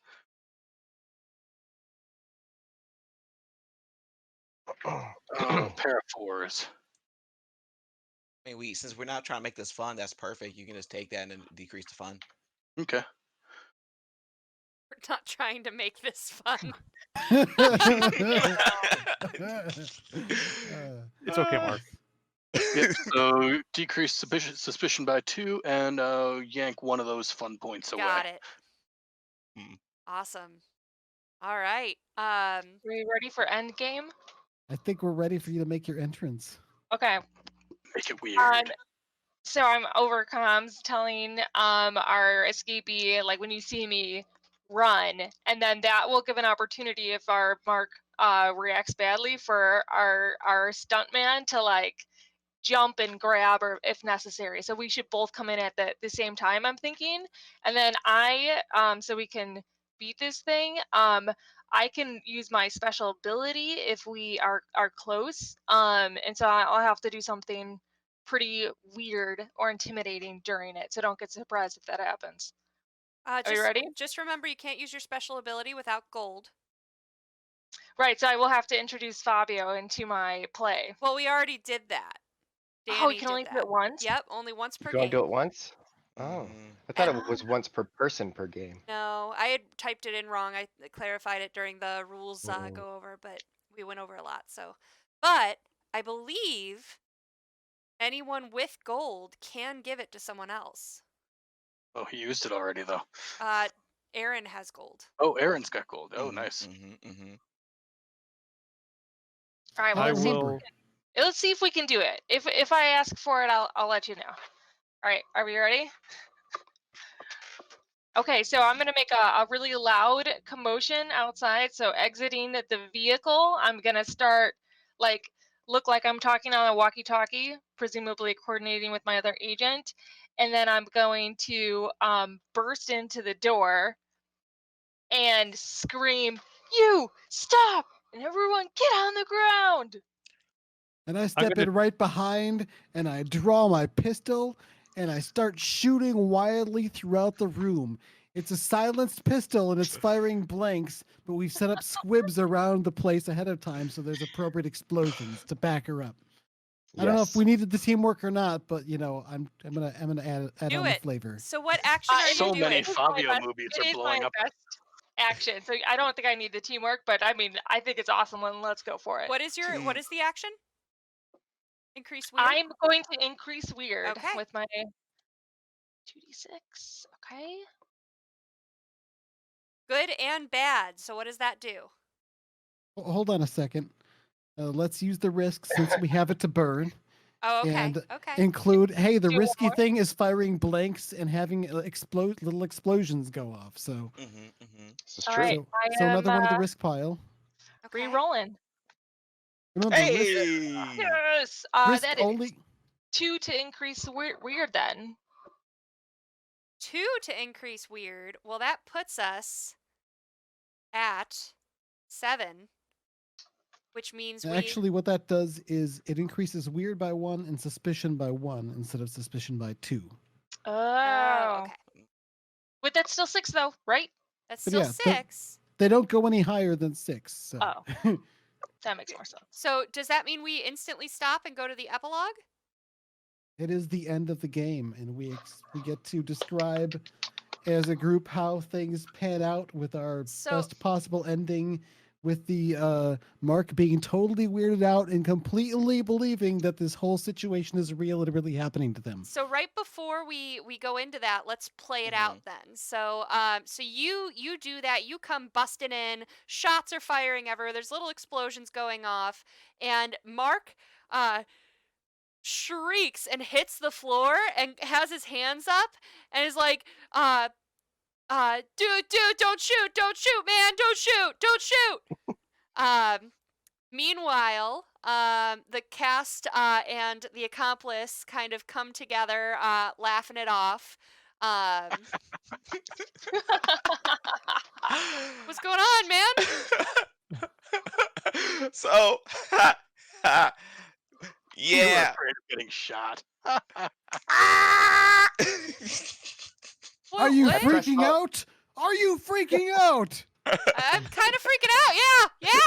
Oh, pair of 4s. I mean, since we're not trying to make this fun, that's perfect. You can just take that and then decrease the fun. Okay. We're not trying to make this fun. It's okay, Uh, Mark. Yep. So decrease suspicion by 2 and yank one of those fun points away. Got it. Hmm. Awesome. All right. Are we ready for end game? I think we're ready for you to make your entrance. Okay. Make it Um, weird. so I'm over comms telling our escapee, like, when you see me, run, and then that will give an opportunity if our mark reacts badly for our stuntman to like jump and grab or if necessary. So we should both come in at the same time, I'm thinking. And then so we can beat this thing, I can use my special ability if we are close. And so I'll have to do something pretty weird or intimidating during it. So don't get surprised if that happens. Are you Just ready? just remember you can't use your special ability without gold. Right, so I will have to introduce Fabio into my play. Well, we already did that. Oh, we Danny can only did do it that. once? Yep, only once You per can only game. do it once? Oh, Mm. I thought And it was once per person per game. no, I had typed it in wrong. I clarified it during the rules Mm. go over, but we went over a lot. So, but I believe anyone with gold can give it to someone else. Oh, he used it already though. Aaron has gold. Oh, Aaron's got gold. Oh, Mhm, nice. mhm, mhm. All right, I'll well, remember. let's see if we can do it. If I ask for it, I'll let you know. All right, are we ready? Okay, so I'm gonna make a really loud commotion outside. So exiting the vehicle, I'm gonna start look like I'm talking on a walkie-talkie, presumably coordinating with my other agent, and then I'm going to burst into the door and scream, "You stop!" and everyone get on the ground. And I step in right behind and I draw my pistol and I start shooting wildly throughout the room. It's a silenced pistol and it's firing blanks, but we've set up squibs around the place ahead of time so there's appropriate explosions to back her up. I don't know if we needed the teamwork or not, but you know, I'm gonna add Do on the it. flavor. So what action are you So doing? many Fabio movies It are is my blowing up. best action. So I don't think I need the teamwork, but I mean, I think it's awesome. And let's go for it. What is the action? Increase weird? I'm going to increase weird Okay. with my 2d6. Okay. Good and bad. So what does that do? Hold on a second. Let's use the risk since we have it to burn. Oh, okay. And Okay. include, hey, the Do risky more. thing is firing blanks and having little explosions go off. So, Mhm, mhm. This is All true. right. so I am another one of the risk pile. Okay. re-rolling. Remember, risk, Hey! Yes. risk That only. is 2 to increase weird then. 2 to increase weird. Well, that puts us at 7, which means Actually, what that does is it increases weird by 1 and suspicion by 1 instead of suspicion by 2. Oh. okay. But that's still 6 though, right? That's But still yeah, 6. they don't go any higher than 6. So. Oh. That makes more sense. So does that mean we instantly stop and go to the epilogue? It is the end of the game, and we get to describe as a group how things pan out with our best possible ending, with the Mark being totally weirded out and completely believing that this whole situation is real and really happening to them. So right before we go into that, let's play it out then. So so you do that. You come busting in. Shots are firing everywhere. There's little explosions going off, and Mark shrieks and hits the floor and has his hands up and is like, dude, don't shoot, man, don't shoot. Meanwhile, the cast and the accomplice kind of come together, laughing it off. What's going on, man? So, We were yeah. afraid of getting shot. Are you what? freaking out? Are you freaking out? I'm kind of freaking out. Yeah.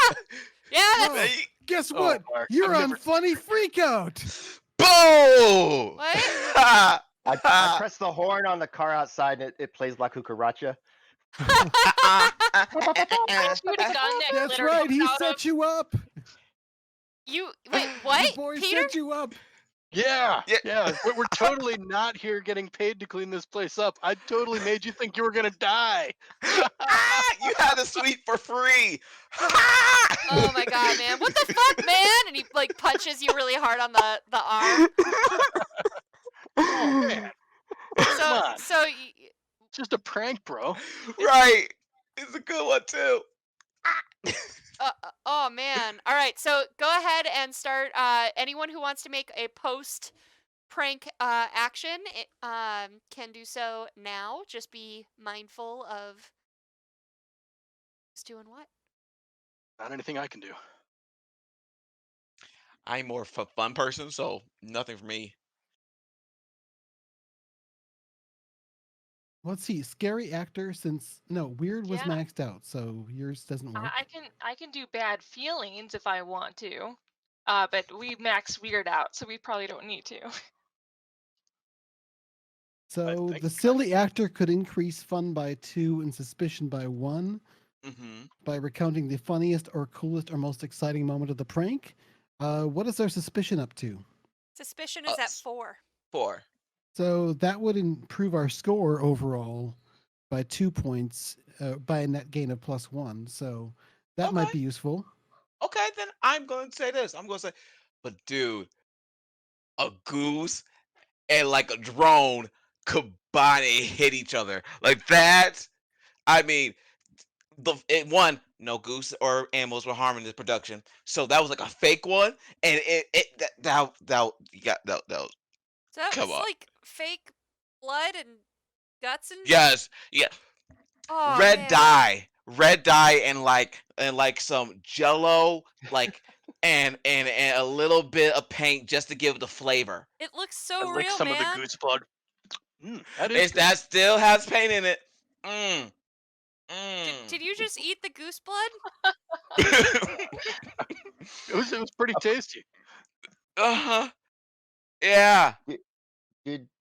Oh, guess what? Mark, You're I've on never- Funny Freakout. Boom! What? I press the horn on the car outside and it plays La Cucaracha. Shoot a gun that That's glitter right. comes He out set of. you up. Wait, what? Your boy Peter? set you up. Yeah, Yeah. yeah. We're totally not here getting paid to clean this place up. I totally made you think you were gonna die. You had a suite for free. Oh my god, man. What the fuck, man? And he like punches you really hard on the arm. Oh man, come on. So Just a prank, bro. Right. It's a good one too. oh man. All right. So go ahead and start. Anyone who wants to make a post prank action can do so now. Just be mindful of who's doing what. Not anything I can do. I'm more of a fun person, so nothing for me. Let's see. Scary actor, since no, weird was Yeah. maxed out, so yours doesn't work. I can do bad feelings if I want to. But we max weird out, so we probably don't need to. So think the silly actor could increase fun by 2 and suspicion by 1 Mm-hmm. by recounting the funniest or coolest or most exciting moment of the prank. What is our suspicion up to? Suspicion is at 4. 4. So that would improve our score overall by 2 points by a net gain of +1. So that might Okay. be useful. Okay, then I'm going to say this. I'm going to say, but dude, a goose and like a drone combine and hit each other like that. I mean, no goose or animals were harming this production, so that was like a fake one, and you got that. So that Come was on, like fake blood and guts and. yes, yeah, Oh red man, dye, and like some Jello, like and a little bit of paint just to give it the flavor. it looks I so lick real, some of the man. goose blood. That is good. That still has paint in it. Did you just eat the goose blood? It was pretty tasty. Uh-huh. Yeah.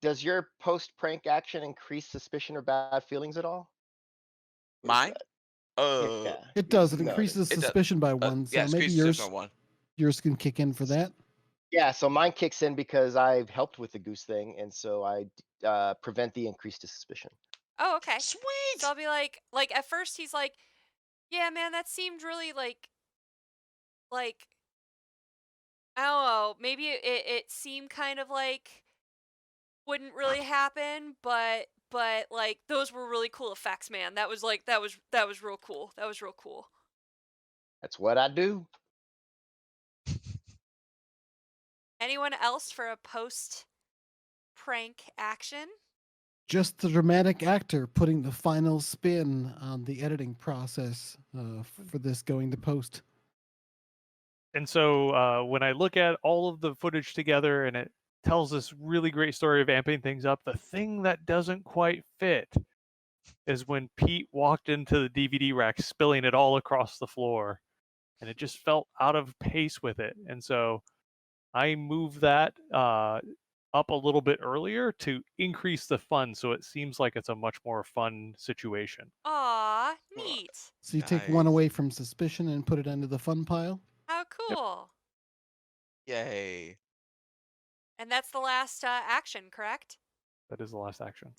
Does your post prank action increase suspicion or bad feelings at all? Or is Mine? Yeah. It does. It No, increases it does. suspicion by 1. So Yeah, maybe Screech yours on 1. yours can kick in for that. Yeah, so mine kicks in because I've helped with the goose thing, and so I prevent the increase to suspicion. Oh, okay. Sweet. So I'll be like at first he's like, yeah, man, that seemed really like I don't know, maybe it seemed kind of like wouldn't really happen, but like those were really cool effects, man. That was real cool. That was real cool. That's what I do. Anyone else for a post prank action? Just the dramatic actor putting the final spin on the editing process for this going to post. And so when I look at all of the footage together and it tells this really great story of amping things up, the thing that doesn't quite fit is when Pete walked into the DVD rack, spilling it all across the floor. And it just felt out of pace with it. And so I moved that up a little bit earlier to increase the fun, so it seems like it's a much more fun situation. Aw, neat. So you take 1 Nice. away from suspicion and put it into the fun pile. How cool. Yay. And that's the last action, correct? That is the last action.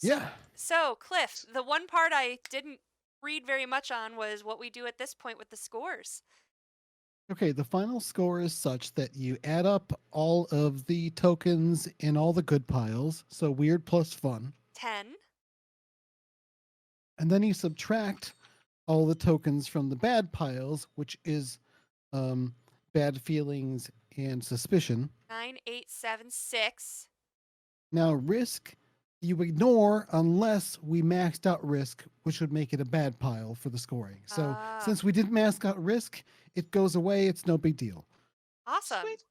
Yeah. So, Cliff, the one part I didn't read very much on was what we do at this point with the scores. Okay, the final score is such that you add up all of the tokens in all the good piles, so weird plus fun, 10. and then you subtract all the tokens from the bad piles, which is bad feelings and suspicion. 9, 8, 7, 6. Now, risk you ignore unless we maxed out risk, which would make it a bad pile for the scoring. So since we didn't max out risk, it goes away. It's no big deal. Awesome. Sweet.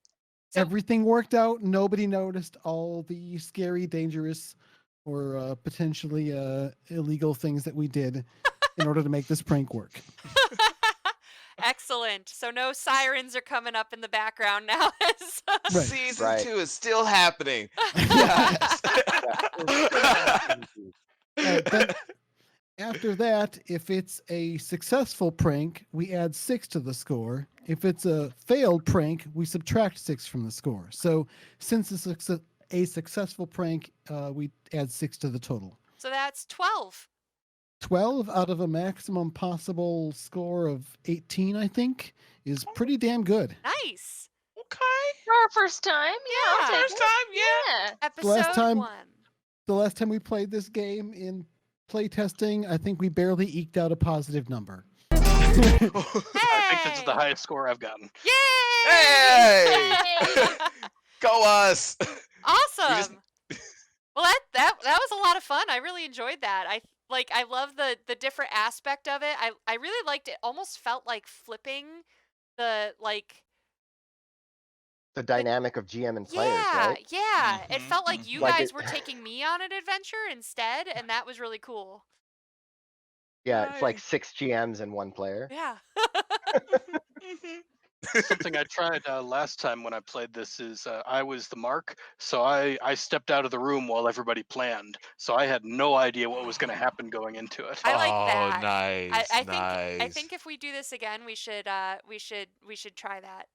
So- Everything worked out. Nobody noticed all the scary, dangerous, or potentially illegal things that we did in order to make this prank work. Excellent. So no sirens are coming up in the background now. Right. Season 2 is still happening. Yes. Yes. Then after that, if it's a successful prank, we add 6 to the score. If it's a failed prank, we subtract 6 from the score. So since it's a successful prank, we add 6 to the total. So that's 12. 12 out of a maximum possible score of 18, I think, is pretty damn good. Nice. Okay. For our first time, yeah. I'll take First it. time, yeah. Yeah. Episode last time- 1. The last time we played this game in playtesting, I think we barely eked out a positive number. I think this is the highest score I've gotten. Yay! Hey! Yay! Go us. Awesome. Well, that was a lot of fun. I really enjoyed that. I love the different aspect of it. I really liked it. Almost felt like flipping the the dynamic of GM and players, Yeah, right? yeah. It Mhm, felt like you mhm. Like guys it, were taking me on an adventure instead, and that was really cool. yeah, it's like Nice. 6 GMs and 1 player. Yeah. Mhm, mhm. Something I tried last time when I played this is I was the mark, so I stepped out of the room while everybody planned, so I had no idea what was going to happen going into it. I like Oh, that. nice, I nice. think if we do this again, we should try that.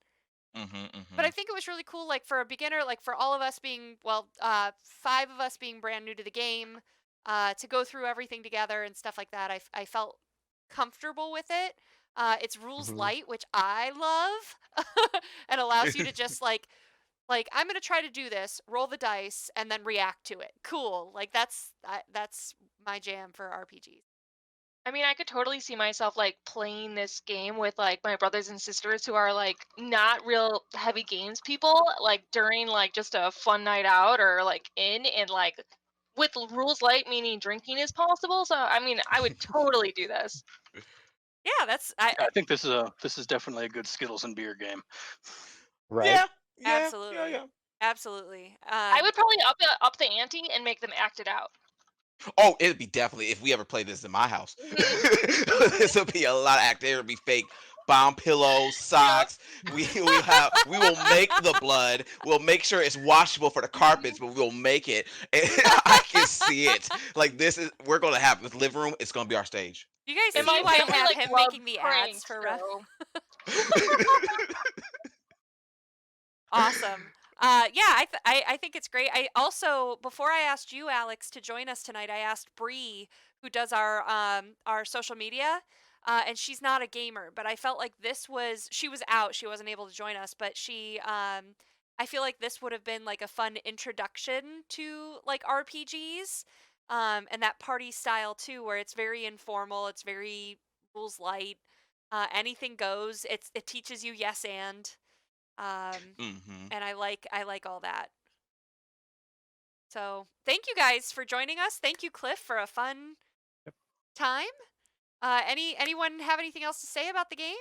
Mhm, But I mhm. think it was really cool, like for a beginner, like for all of us being, well, 5 of us being brand new to the game, to go through everything together and stuff like that. I felt comfortable with it. It's rules Mhm. light, which I love, and allows you to just like I'm gonna try to do this, roll the dice, and then react to it. Cool. Like that's my jam for RPGs. I mean, I could totally see myself like playing this game with like my brothers and sisters who are like not real heavy games people, like during like just a fun night out or like in and like with rules light, meaning drinking is possible. So I mean, I would totally do this. Yeah, that's I think this is definitely a good Skittles and beer game. Right? Yeah, yeah, yeah, absolutely, yeah. absolutely. I would probably up the ante and make them act it out. Oh, it'd be definitely if we ever play this in my house. Mhm. This will be a lot of acting. It'll be fake bomb pillows, Yep. socks. We will make the blood. We'll make sure it's washable for the carpets, but we'll make it. And I can see it. Like we're gonna have this living room. It's gonna be our stage. You guys And It's see my why I gonna family have like him loves making the ads pranks, for so awesome. Yeah, I think it's great. I also, before I asked you, Alex, to join us tonight, I asked Bree, who does our social media, and she's not a gamer, but I felt like she was out, she wasn't able to join us, but I feel like this would have been like a fun introduction to like RPGs, and that party style too, where it's very informal, it's very rules light, anything goes. It teaches you yes um, hmm and I like all that. So thank you guys for joining us. Thank you, Cliff, for a fun Yep. time. Anyone have anything else to say about the game?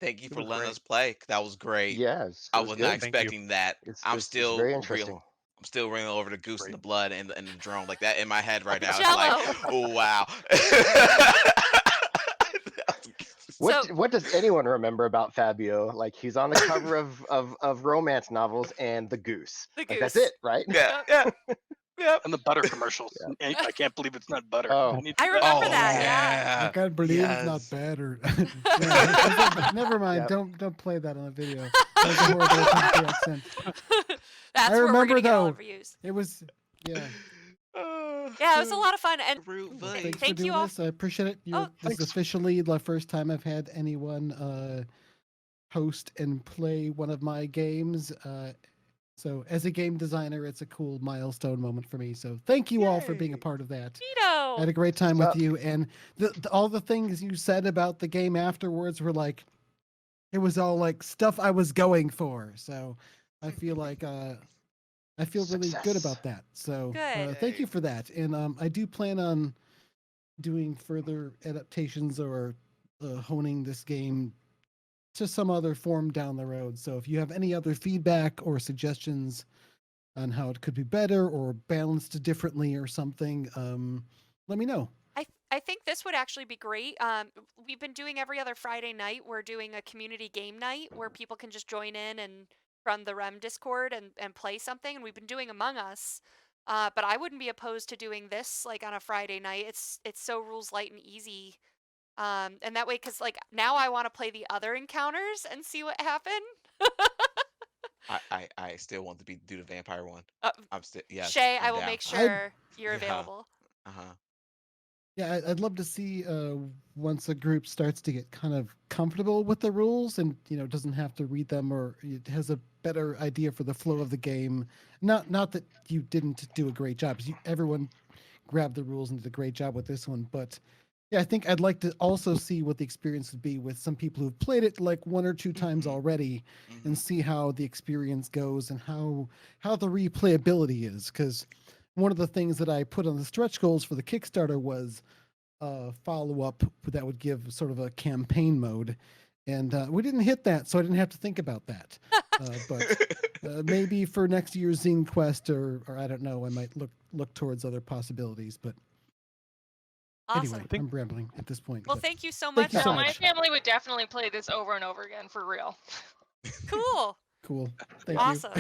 Thank you It for was letting great. us play. That was great. Yes, it I was was not good. Thank you. expecting that. I'm It's still very real. interesting. I'm still reeling over the goose and Great. the blood and the drone like that in my head right The now. It's like, Jello. oh wow. So What does anyone remember about Fabio? Like he's on the cover of romance novels and the goose. the Like that's goose. it, right? Yeah, Yep. yeah, yeah. And the butter commercials. Yeah. I can't believe it's not butter. Oh. I need I to remember Oh that. I yeah. can't believe it's not Yes. better. Yeah, never mind. Yep. Don't play that on the video. That was a horrible attempt at the accent. That's I where we're remember gonna get all though. our views. It was yeah. Yeah, it was a lot of fun, and Rude Well, boy. thanks for thank you doing all. this. I appreciate it. Oh, This is Thanks. officially the first time I've had anyone host and play one of my games. So as a game designer, it's a cool milestone moment for me. So thank you all for being a Yay. part of that. I Tito. had a great time Well, with you, and all the things you said about the game afterwards were like, it was all like stuff I was going for. So I feel like I feel really good success. about that. So Good. thank you Yay. for that. And I do plan on doing further adaptations or honing this game to some other form down the road. So if you have any other feedback or suggestions on how it could be better or balanced differently or something, let me know. I think this would actually be great. We've been doing every other Friday night. We're doing a community game night where people can just join in and run the Rem Discord and play something. And we've been doing Among Us. But I wouldn't be opposed to doing this like on a Friday night. It's so rules light and easy. And that way, because like now I want to play the other encounters and see what happened. I still want to do the vampire one. Uh, I'm still yes, Shay, I I'm will down. make I sure you're Yeah. available. Uh-huh. Yeah, I'd love to see once a group starts to get kind of comfortable with the rules and doesn't have to read them or it has a better idea for the flow of the game. Not that you didn't do a great job. 'Cause everyone grabbed the rules and did a great job with this one, but yeah, I think I'd like to also see what the experience would be with some people who've played it like one or two times Mhm. already and Mhm. see how the experience goes and how the replayability is. Because one of the things that I put on the stretch goals for the Kickstarter was a follow up that would give sort of a campaign mode. And we didn't hit that, so I didn't have to think about that. But maybe for next year's Zinequest, or I don't know, I might look towards other possibilities. But Awesome. anyway, I'm rambling at this point. Well, but thank you so thank much. you so No, my much. family would definitely play this over and over again for real. Cool. Cool. Thank Awesome.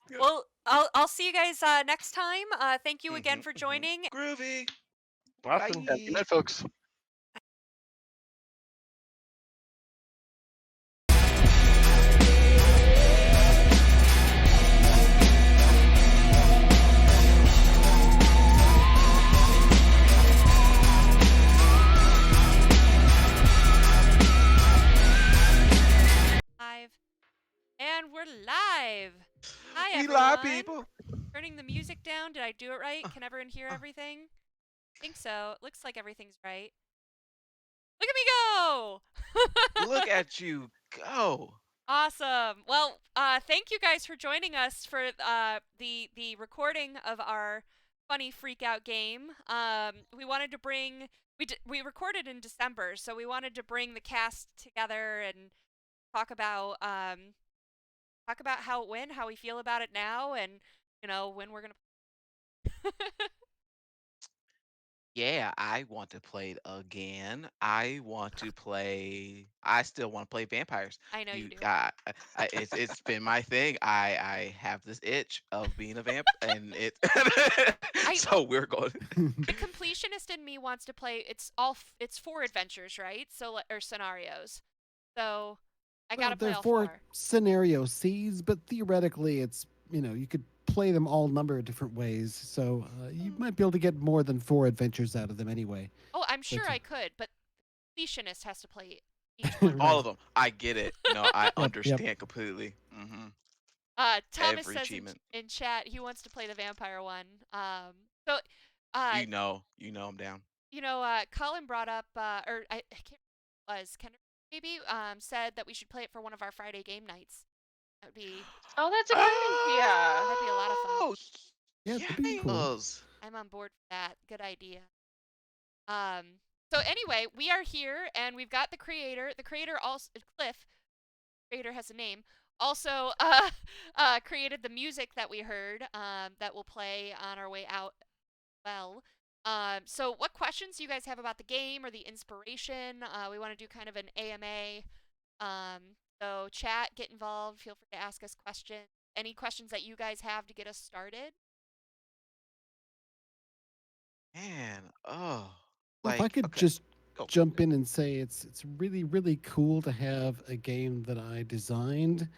you. Well, I'll see you guys next time. Thank you again for joining. Groovy. Awesome. Good night, folks. Live. And we're live. Hi, We everyone. live, people. Turning the music down. Did I do it right? Can everyone hear everything? I think so. It looks like everything's right. Look at me go! Look at you go. Awesome. Well, thank you guys for joining us for the recording of our Funny Freakout game. We wanted to bring we recorded in December, so we wanted to bring the cast together and talk about how it went, how we feel about it now, and when we're gonna. Yeah, I want to play it again. I still want to play vampires. I know you do. It's been my thing. I have this itch of being a vamp, and it. So we're going. The completionist in me wants to play. It's 4 adventures, right? Or scenarios. So I gotta play There are all 4 4. scenario Cs, but theoretically, it's you could play them all a number of different ways. So you might be able to get more than 4 adventures out of them anyway. Oh, I'm sure That's I could, but the completionist has to play each one. All of them. I get it. No, I Yep. understand completely. Mm-hmm. Thomas Every says achievement. in chat he wants to play the vampire one. So, You know I'm down. Colin brought up, or I can't remember who it was Kendrick maybe said that we should play it for one of our Friday game nights. That would be. Oh, that's a good idea. That'd be a lot of fun. Oh, Yeah, that'd be cool. yes. I'm on board for that. Good idea. So anyway, we are here and we've got the creator. The creator also Cliff. Creator has a name. Also, created the music that we heard. That will play on our way out. Well. So what questions do you guys have about the game or the inspiration? We want to do kind of an AMA. So chat, get involved. Feel free to ask us questions. Any questions that you guys have to get us started? Man, oh. Well, if I could okay. just Go. jump in and say it's really, really cool to have a game that I designed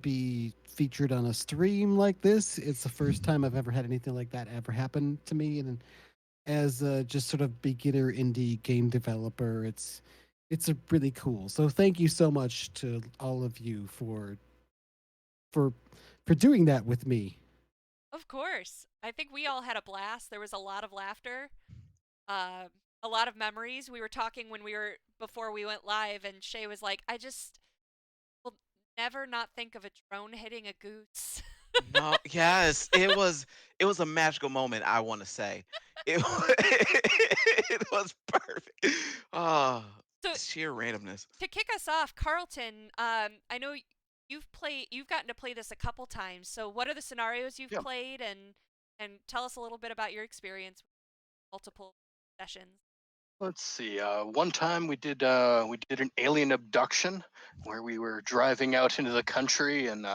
be featured on a stream like this. It's the first time I've ever had anything like that ever happen to me, and as a just sort of beginner indie game developer, it's a really cool. So thank you so much to all of you for doing that with me. Of course. I think we all had a blast. There was a lot of laughter, a lot of memories. We were talking before we went live, and Shay was like, I just will never not think of a drone hitting a goose. No, yes, it was a magical moment, I want to say. It it was perfect. Oh, So sheer randomness. to kick us off, Carlton, I know you've gotten to play this a couple times. So what are the scenarios you've Yeah. played, and tell us a little bit about your experience with multiple sessions. Let's see. One time we did an alien abduction where we were driving out into the country and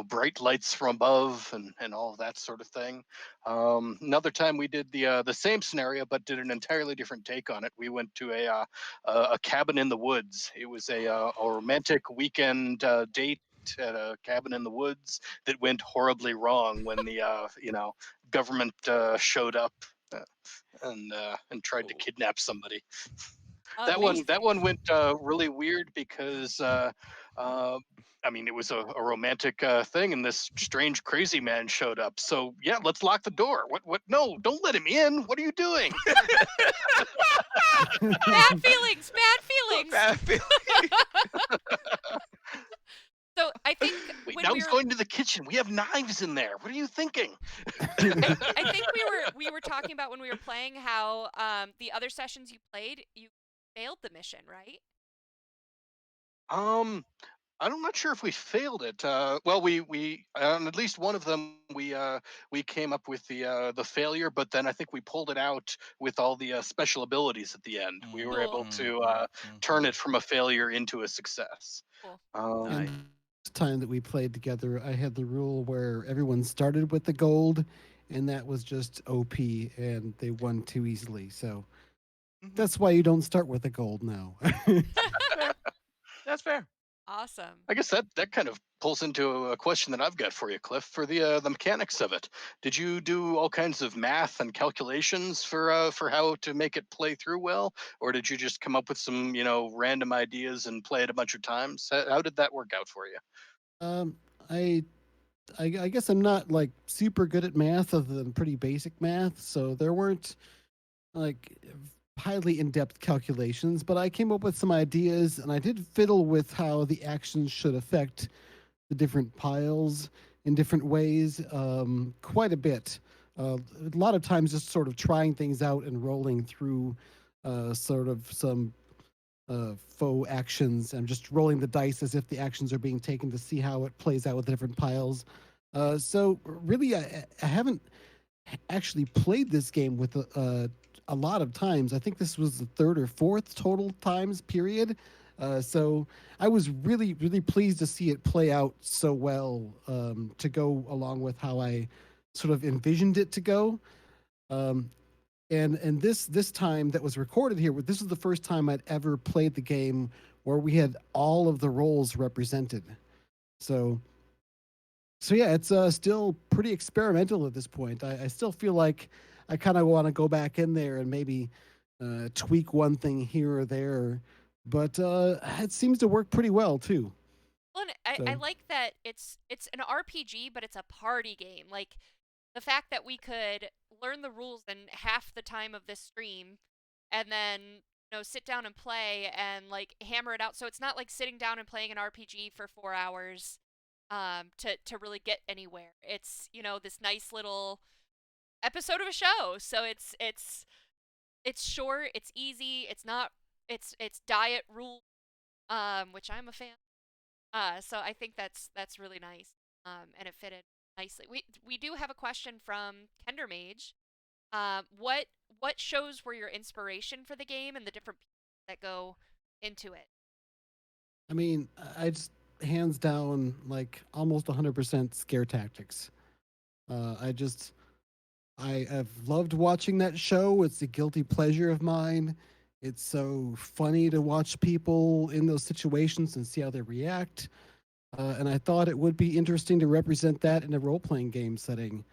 bright lights from above and all of that sort of thing. Another time we did the same scenario but did an entirely different take on it. We went to a cabin in the woods. It was a romantic weekend date at a cabin in the woods that went horribly wrong when the government showed up. And tried to Oh. kidnap somebody. Oh, That one went really weird because it was a romantic thing, and this strange crazy man showed up. So yeah, let's lock the door. What? No, don't let him in. What are you doing? Bad feelings. Bad feelings. Bad feeling. So I think Wait, when now we he's were, going to the kitchen. We have knives in there. What are you thinking? I think we were talking about when we were playing how the other sessions you played, you failed the mission, right? Um, I'm not sure if we failed it. Well, we on at least one of them we came up with the failure, but then I think we pulled it out with all the special abilities at the end. We were able Cool. to turn Mm-hmm. it from a failure into a success. Cool. Um, Nice. And this time that we played together, I had the rule where everyone started with the gold, and that was just OP, and they won too easily. So Mm-hmm. that's why you don't start with the gold now. That's fair. That's fair. Awesome. I guess that kind of pulls into a question that I've got for you, Cliff, for the mechanics of it. Did you do all kinds of math and calculations for how to make it play through well, or did you just come up with some random ideas and play it a bunch of times? How did that work out for you? um, I, I guess I'm not like super good at math, other than pretty basic math. So there weren't like highly in-depth calculations, but I came up with some ideas, and I did fiddle with how the actions should affect the different piles in different ways, quite a bit. A lot of times, just sort of trying things out and rolling through sort of some faux actions, and just rolling the dice as if the actions are being taken to see how it plays out with different piles. So really, I haven't actually played this game with a lot of times. I think this was the third or fourth total times period. So I was really, really pleased to see it play out so well, to go along with how I sort of envisioned it to go. Um, and this time that was recorded here, this was the first time I'd ever played the game where we had all of the roles represented. So yeah, it's still pretty experimental at this point. I still feel like I kind of want to go back in there and maybe tweak one thing here or there, but it seems to work pretty well too. Well, and I So like that it's an RPG, but it's a party game. Like the fact that we could learn the rules in half the time of this stream, and then sit down and play and like hammer it out. So it's not like sitting down and playing an RPG for 4 hours, to really get anywhere. It's this nice little episode of a show. So it's short, it's easy, it's not it's diet rule, which I'm a fan. So I think that's really nice. And it fitted nicely. We do have a question from Kender Mage. What shows were your inspiration for the game and the different pieces that go into it? I mean, I just hands down like almost 100% scare tactics. I just I have loved watching that show. It's a guilty pleasure of mine. It's so funny to watch people in those situations and see how they react. And I thought it would be interesting to represent that in a role playing game setting.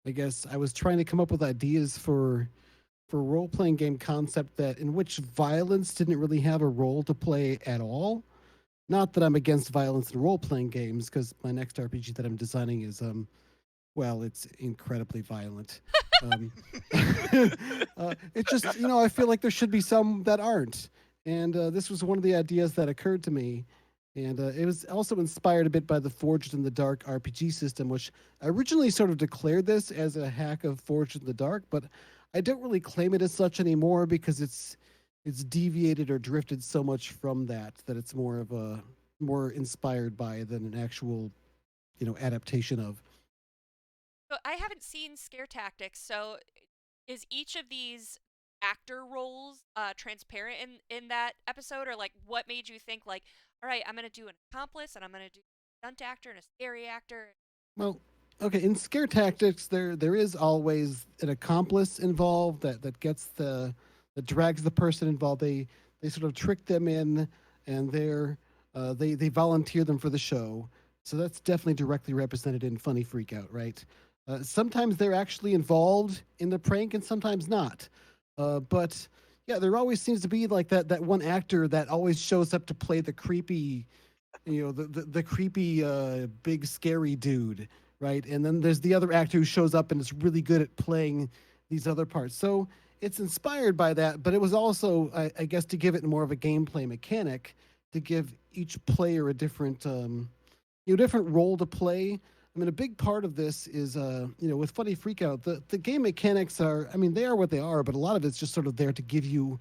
I guess I was trying to come up with ideas for role playing game concept that in which violence didn't really have a role to play at all. Not that I'm against violence in role playing games, because my next RPG that I'm designing is well, it's incredibly violent. Um, it's just, I feel like there should be some that aren't. And this was one of the ideas that occurred to me. And it was also inspired a bit by the Forged in the Dark RPG system, which I originally sort of declared this as a hack of Forged in the Dark, but I don't really claim it as such anymore because it's deviated or drifted so much from that it's more of a more inspired by than an actual, adaptation of. So I haven't seen Scare Tactics. So is each of these actor roles transparent in that episode, or like what made you think like, all right, I'm gonna do an accomplice and I'm gonna do a stunt actor and a scary actor? Well, okay, in scare tactics, there is always an accomplice involved that gets that drags the person involved. They sort of trick them in, and they volunteer them for the show. So that's definitely directly represented in Funny Freakout, right? Sometimes they're actually involved in the prank, and sometimes not. But yeah, there always seems to be like that one actor that always shows up to play the creepy, the creepy big scary dude, right? And then there's the other actor who shows up and is really good at playing these other parts. So it's inspired by that, but it was also, I guess, to give it more of a gameplay mechanic, to give each player a different different role to play. I mean, a big part of this is, with Funny Freakout, the game mechanics are, I mean, they are what they are, but a lot of it's just sort of there to give you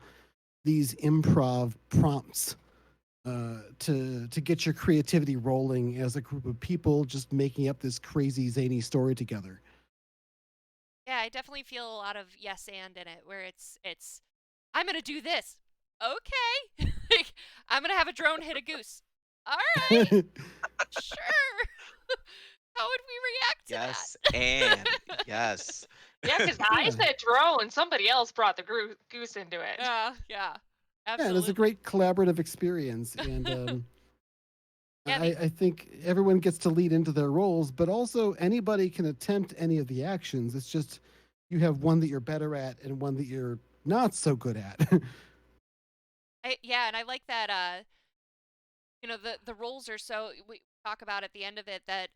these improv prompts to get your creativity rolling as a group of people just making up this crazy zany story together. Yeah, I definitely feel a lot of yes and in it, where it's I'm gonna do this. Okay. Like, I'm gonna have a drone hit a goose. All right, sure. How would we react to Yes, that? and yes. Yeah, because I Yeah. said drone, somebody else brought the goose into it. Yeah, Yeah, it absolutely. was a great collaborative experience, and Yeah, I think everyone gets to lead into their roles, but also anybody can attempt any of the actions. It's just you have one that you're better at and one that you're not so good at. yeah, and I like that. The roles are so we talk about at the end of it that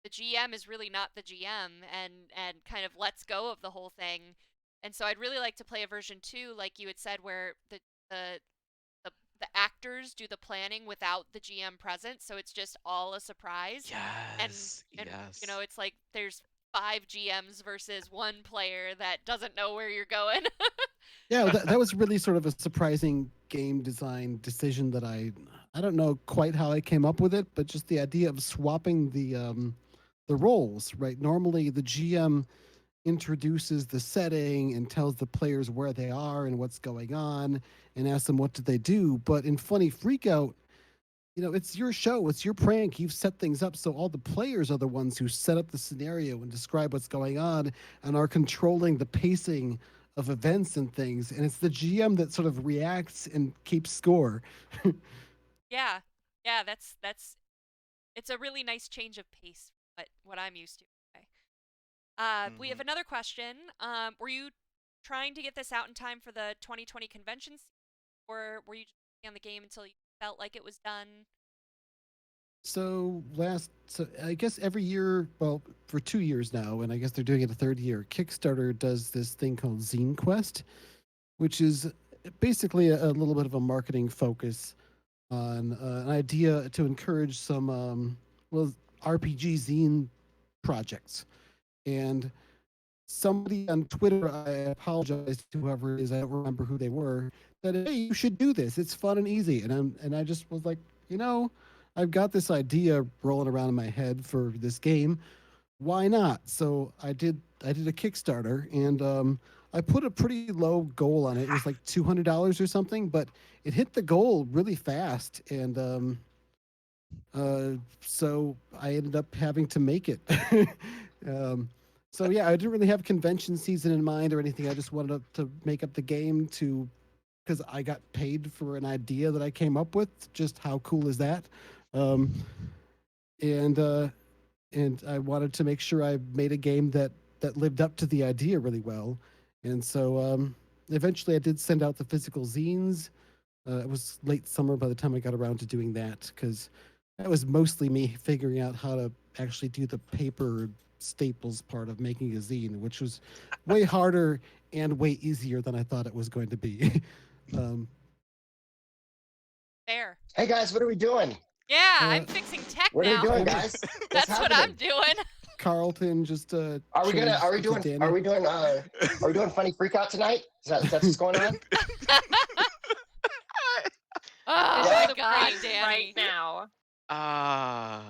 the GM is really not the GM and kind of lets go of the whole thing. And so I'd really like to play a version 2, like you had said, where the the actors do the planning without the GM present, so it's just all a surprise. And Yes, and yes. it's like there's 5 GMs versus one player that doesn't know where you're going. Yeah, that was really sort of a surprising game design decision that I don't know quite how I came up with it, but just the idea of swapping the roles, right? Normally the GM introduces the setting and tells the players where they are and what's going on and asks them what did they do. But in Funny Freakout, it's your show, it's your prank. You've set things up, so all the players are the ones who set up the scenario and describe what's going on and are controlling the pacing of events and things. And it's the GM that sort of reacts and keeps score. Yeah. Yeah, that's it's a really nice change of pace from what I'm used to. Okay. We have Hmm. another question. Were you trying to get this out in time for the 2020 convention, or were you just working on the game until you felt like it was done? So I guess every year, well, for 2 years now, and I guess they're doing it a third year. Kickstarter does this thing called Zinequest, which is basically a little bit of a marketing focus on an idea to encourage some RPG zine projects. And somebody on Twitter, I apologize to whoever it is, I don't remember who they were, said, "Hey, you should do this. It's fun and easy." And I just was like, I've got this idea rolling around in my head for this game. Why not? So I did a Kickstarter, and I put a pretty low goal on it. It was like $200 or something, but it hit the goal really fast, and so I ended up having to make it. um, so yeah, I didn't really have convention season in mind or anything. I just wanted to make up the game because I got paid for an idea that I came up with. Just how cool is that? Um, and and I wanted to make sure I made a game that lived up to the idea really well. And so eventually, I did send out the physical zines. It was late summer by the time I got around to doing that because that was mostly me figuring out how to actually do the paper staples part of making a zine, which was way harder and way easier than I thought it was going to be. um, Fair. Hey guys, what are we doing? Yeah, Uh, I'm fixing tech What are we now. doing, guys? What's That's what I'm happening? doing. Carlton just Are we changed to Danny. are we doing Funny Freakout tonight? Is that what's going on? Oh This my is a God, prank Danny. right now. Ah,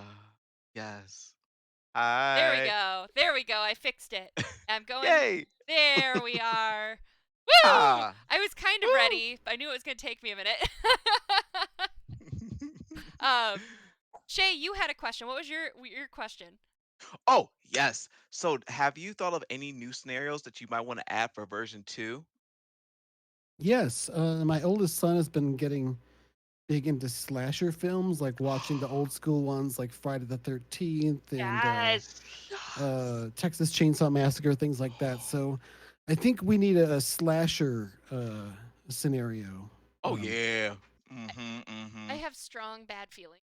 yes. There we I go. There we go. I fixed it. I'm going. Yay! There we are. Woo! Ah. I was kind of Woo! ready, but I knew it was going to take me a minute. Shay, you had a question. What was your question? Oh, yes. So, have you thought of any new scenarios that you might want to add for version 2? Yes, my oldest son has been getting big into slasher films, like watching the old school ones like Friday the 13th and Yes. Texas Chainsaw Massacre, things like that. So I think we need a slasher scenario. Oh yeah. Mm-hmm. I have strong bad feelings.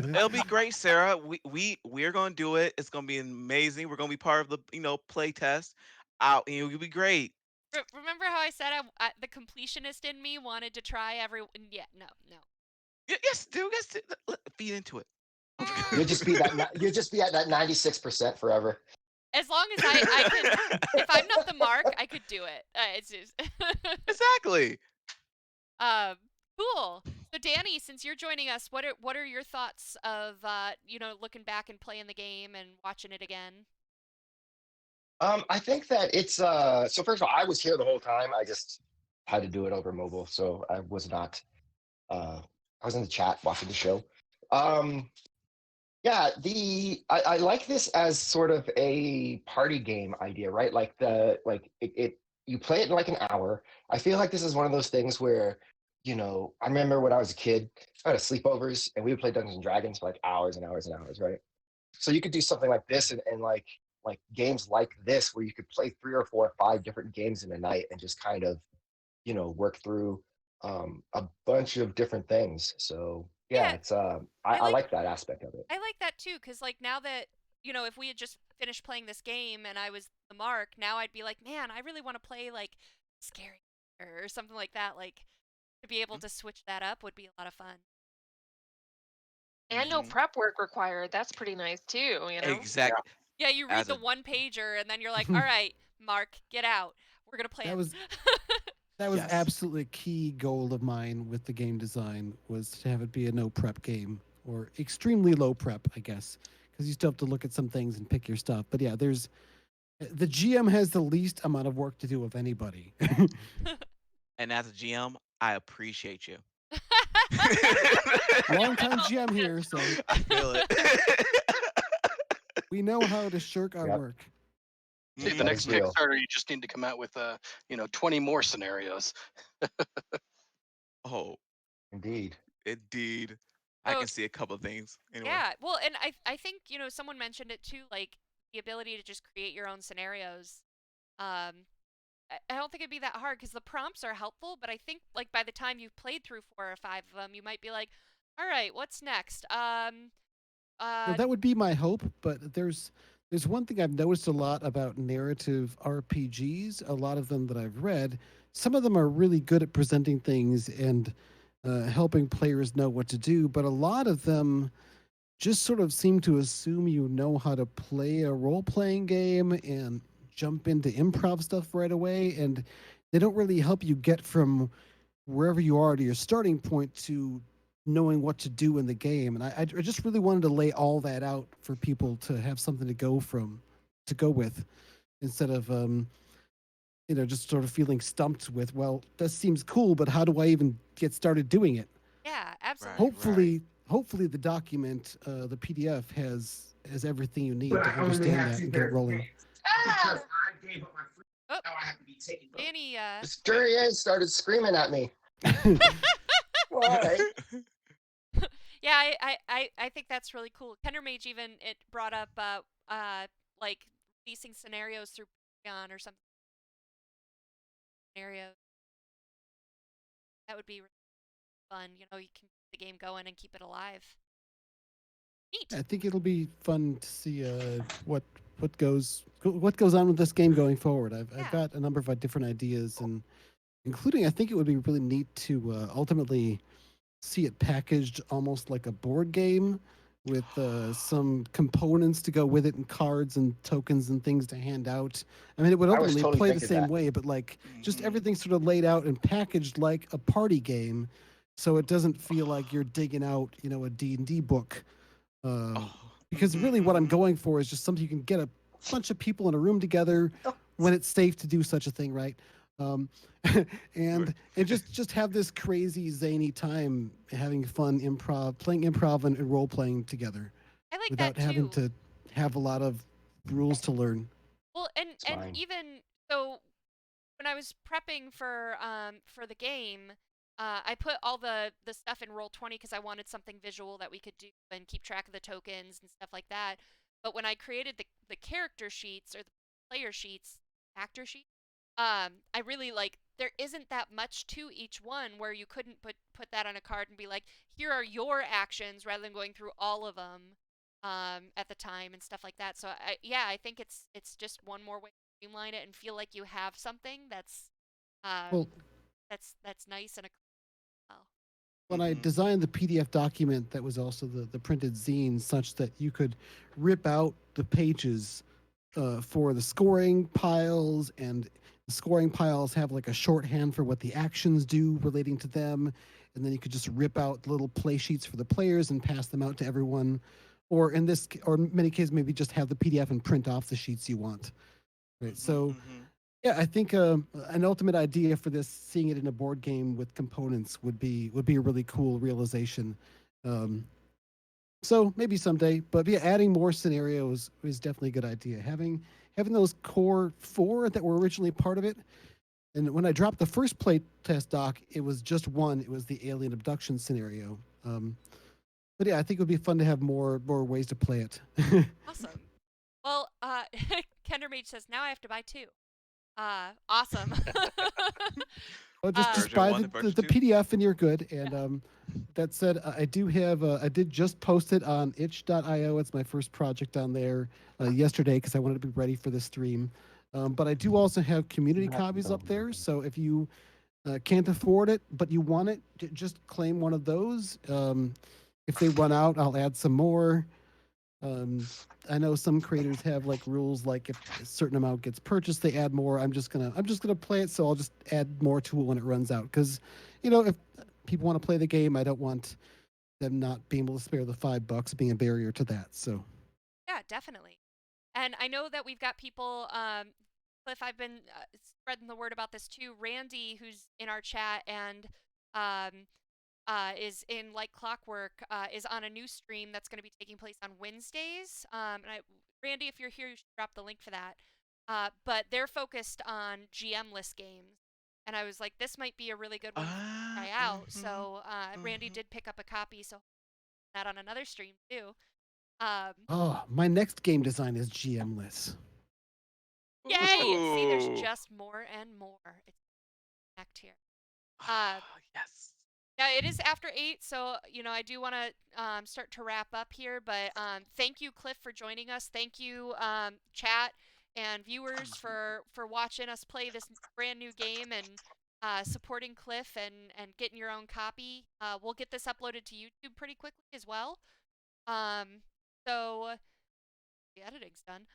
It'll be great, Sarah. We're gonna do it. It's gonna be amazing. We're gonna be part of the play test. It'll be great. Remember how I said the completionist in me wanted to try every? Yeah, no. Yes, dude. Yes, feed into it. You'll just be at that 96% forever. As long as I can, if I'm not the mark, I could do it. It's just Exactly. Um, cool. So Danny, since you're joining us, what are your thoughts of looking back and playing the game and watching it again? I think that it's so first of all, I was here the whole time. I just had to do it over mobile, so I was not I was in the chat watching the show. Um yeah, I like this as sort of a party game idea, right? Like it you play it in like an hour. I feel like this is one of those things where, I remember when I was a kid, I had sleepovers and we would play Dungeons and Dragons for like hours and hours and hours, right? So you could do something like this and like games like this where you could play 3 or 4 or 5 different games in a night and just kind of work through a bunch of different things. So yeah, Yeah, it's I I like like that aspect of it. I like that too, because like now that if we had just finished playing this game and I was the mark, now I'd be like, man, I really want to play like scary or something like that. Like to be able to switch that up would be a lot of fun. And no Mm-hmm. prep work required. That's pretty nice too, you know? Exactly. Yeah, you read As the a one pager and then you're like, all right, Mark, get out. We're gonna play That it. was that was yes. absolutely a key goal of mine with the game design, was to have it be a no prep game, or extremely low prep, I guess, because you still have to look at some things and pick your stuff. But yeah, the GM has the least amount of work to do of anybody. And as a GM, I appreciate you. Long time GM here, so I feel it. we know how to shirk our Yep. work. See, the That next is real. Kickstarter, you just need to come out with 20 more scenarios. Oh, Indeed. indeed. I Oh, can see a couple of things. Anyway. yeah. Well, and I think, someone mentioned it too, like the ability to just create your own scenarios. I don't think it'd be that hard because the prompts are helpful, but I think like by the time you've played through 4 or 5 of them, you might be like, all right, what's next? That would be my hope, but there's one thing I've noticed a lot about narrative RPGs. A lot of them that I've read, some of them are really good at presenting things and helping players know what to do, but a lot of them just sort of seem to assume you know how to play a role playing game and jump into improv stuff right away, and they don't really help you get from wherever you are to your starting point to knowing what to do in the game. And I just really wanted to lay all that out for people to have something to go with, instead of just sort of feeling stumped with, well, this seems cool, but how do I even get started doing it? yeah, absolutely. Hopefully the document, the PDF has everything you need to understand that and get it rolling. Oh, Now I have to be taken. Danny, Sturrier started screaming at me. Why? yeah, I think that's really cool. Kendermage even it brought up like releasing scenarios through Patreon or something. Scenarios. That would be really fun. You can keep the game going and keep it alive. Neat. I think it'll be fun to see what goes on with this game going forward. I've got a number of different ideas, and including, I think it would be really neat to ultimately see it packaged almost like a board game with some components to go with it, and cards and tokens and things to hand out. I mean, it would I was ultimately totally play the thinking same that. way, but like just Mhm. everything sort of laid out and packaged like a party game, so it doesn't feel like you're digging out, a D&D book. Oh. Because really what I'm going for is just something you can get a bunch of people in a room together when it's safe to do such a thing, right? And just have this crazy zany time having fun playing improv and role playing together I like without that having too. to have a lot of rules to learn. Well, and It's and fine. even so, when I was prepping for the game, I put all the stuff in Roll20 because I wanted something visual that we could do and keep track of the tokens and stuff like that. But when I created the character sheets or the player sheets, actor sheet, I really like there isn't that much to each one where you couldn't put that on a card and be like, here are your actions rather than going through all of them at the time and stuff like that. So I think it's just one more way to streamline it and feel like you have something that's Well, that's nice and a well. when I Mhm. designed the PDF document that was also the printed zine, such that you could rip out the pages for the scoring piles and The scoring piles have like a shorthand for what the actions do relating to them, and then you could just rip out little play sheets for the players and pass them out to everyone. Or or in many cases, maybe just have the PDF and print off the sheets you want. Right. So yeah, I think an ultimate idea for this, seeing it in a board game with components, would be a really cool realization. So maybe someday, but yeah, adding more scenarios is definitely a good idea. Having those core 4 that were originally part of it. And when I dropped the first play test doc, it was just one. It was the alien abduction scenario. But yeah, I think it would be fun to have more ways to play it. Awesome. Well, Kendermage says now I have to buy 2. Awesome. Well, just Version buy one the, and version the two? PDF and you're good. And that said, I did just post it on itch.io. It's my first project on there yesterday because I wanted to be ready for the stream. But I do also have community copies up there. So if you can't afford it, but you want it, just claim one of those. If they run out, I'll add some more. I know some creators have like rules, like if a certain amount gets purchased, they add more. I'm just gonna play it, so I'll just add more to it when it runs out. Because, if people want to play the game, I don't want them not being able to spare the $5 being a barrier to that. So Yeah, definitely. And I know that we've got people, Cliff, I've been spreading the word about this too. Randy, who's in our chat and is in Like Clockwork, is on a new stream that's going to be taking place on Wednesdays. Randy, if you're here, you should drop the link for that. But they're focused on GM-less games. And I was like, this might be a really good one to try out. So Randy did pick up a copy, so that on another stream too. my next game design is GM-less. Yay! See, there's Ooh. just more and more. It's act here. Yes. Yeah, it is after 8, so I do want to start to wrap up here. But thank you, Cliff, for joining us. Thank you, chat and viewers, for watching us play this brand new game and supporting Cliff and getting your own copy. We'll get this uploaded to YouTube pretty quickly as well. So the editing's done.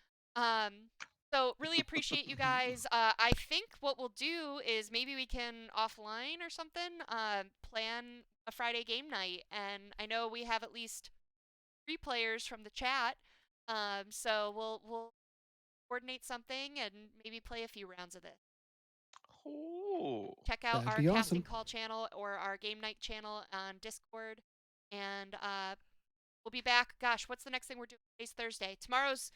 So really appreciate you guys. I think what we'll do is maybe we can offline or something plan a Friday game night. And I know we have at least 3 players from the chat. So we'll coordinate something and maybe play a few rounds of this. Ooh. Check out That'd our be casting awesome. call channel or our game night channel on Discord. And we'll be back. Gosh, what's the next thing we're doing? Today's Thursday. Tomorrow is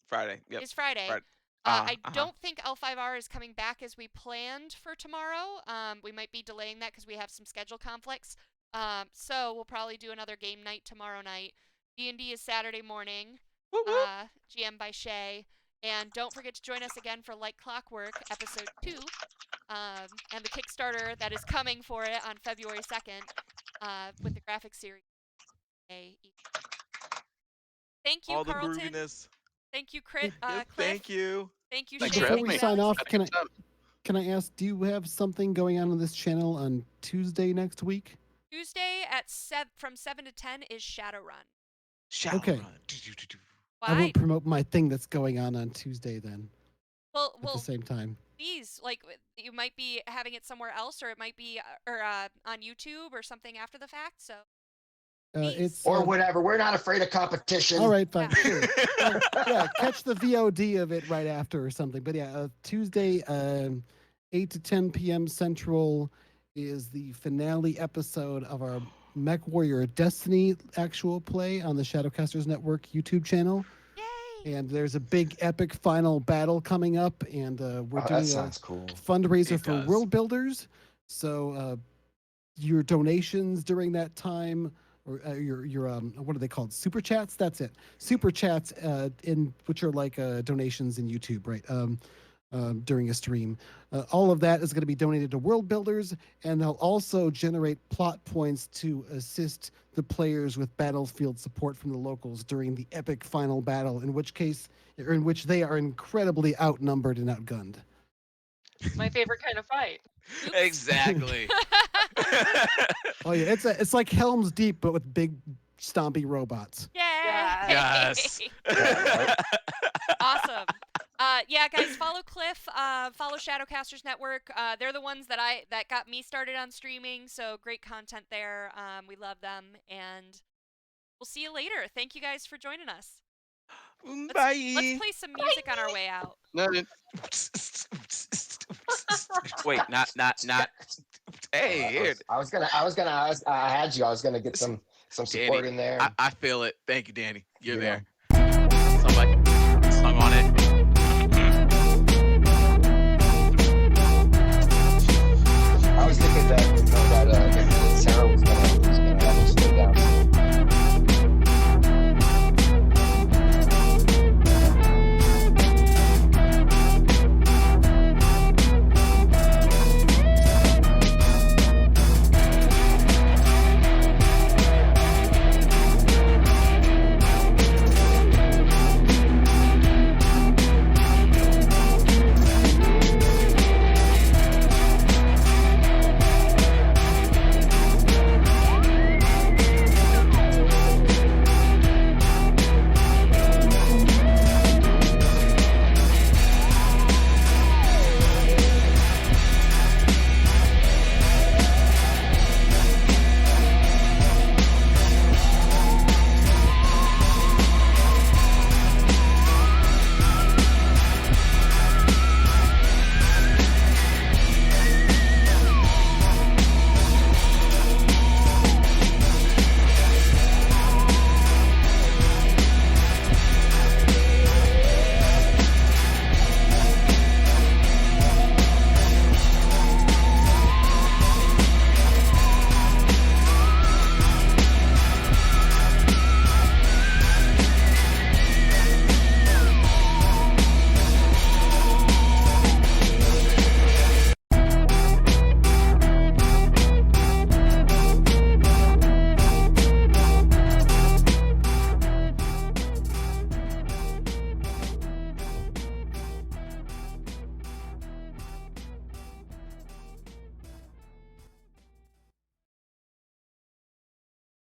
Friday. Yep. is Friday. Friday. I don't think L5R is coming back as we planned for tomorrow. We might be delaying that because we have some schedule conflicts. So we'll probably do another game night tomorrow night. D&D is Saturday morning. Woo woo. GM by Shay. And don't forget to join us again for Like Clockwork, episode 2. And the Kickstarter that is coming for it on February 2nd with the graphic series. Thank you, All the Carlton. grooviness. Thank you, Cliff. Thank you. Thank you, Thanks Shay. for Before having we me. sign off, Anytime. can I ask, do you have something going on this channel on Tuesday next week? Tuesday from 7 to 10 is Shadowrun. Okay. I Why? won't promote my thing that's going on Tuesday then Well, at the same time. please, like, you might be having it somewhere else, or it might be on YouTube or something after the fact. So It's Or whatever. We're not afraid of competition. all right, fine. Yeah. Sure. Yeah, catch the VOD of it right after or something. But yeah, Tuesday, 8 to 10 p.m. Central is the finale episode of our Mech Warrior Destiny actual play on the Shadowcasters Network YouTube channel. Yay! And there's a big epic final battle coming up, and we're That doing a sounds cool. fundraiser It for does. world builders. So your donations during that time, or your what are they called? Super chats. That's it. Super chats, in which are like donations in YouTube, right? During a stream, all of that is going to be donated to world builders, and they'll also generate plot points to assist the players with battlefield support from the locals during the epic final battle. In which they are incredibly outnumbered and outgunned. My favorite kind of fight. Exactly. Oh yeah, it's like Helm's Deep, but with big stompy robots. Yay! Yes. Awesome. yeah, guys, follow Cliff. Follow Shadowcasters Network. They're the ones that got me started on streaming. So great content there. We love them, and we'll see you later. Thank you guys for joining us. Let's Bye. play some music on our way out. No, Wait, not. Hey, here. I had you. I was gonna get some support Danny, in there. I feel it. Thank you, Danny. You're You know. there.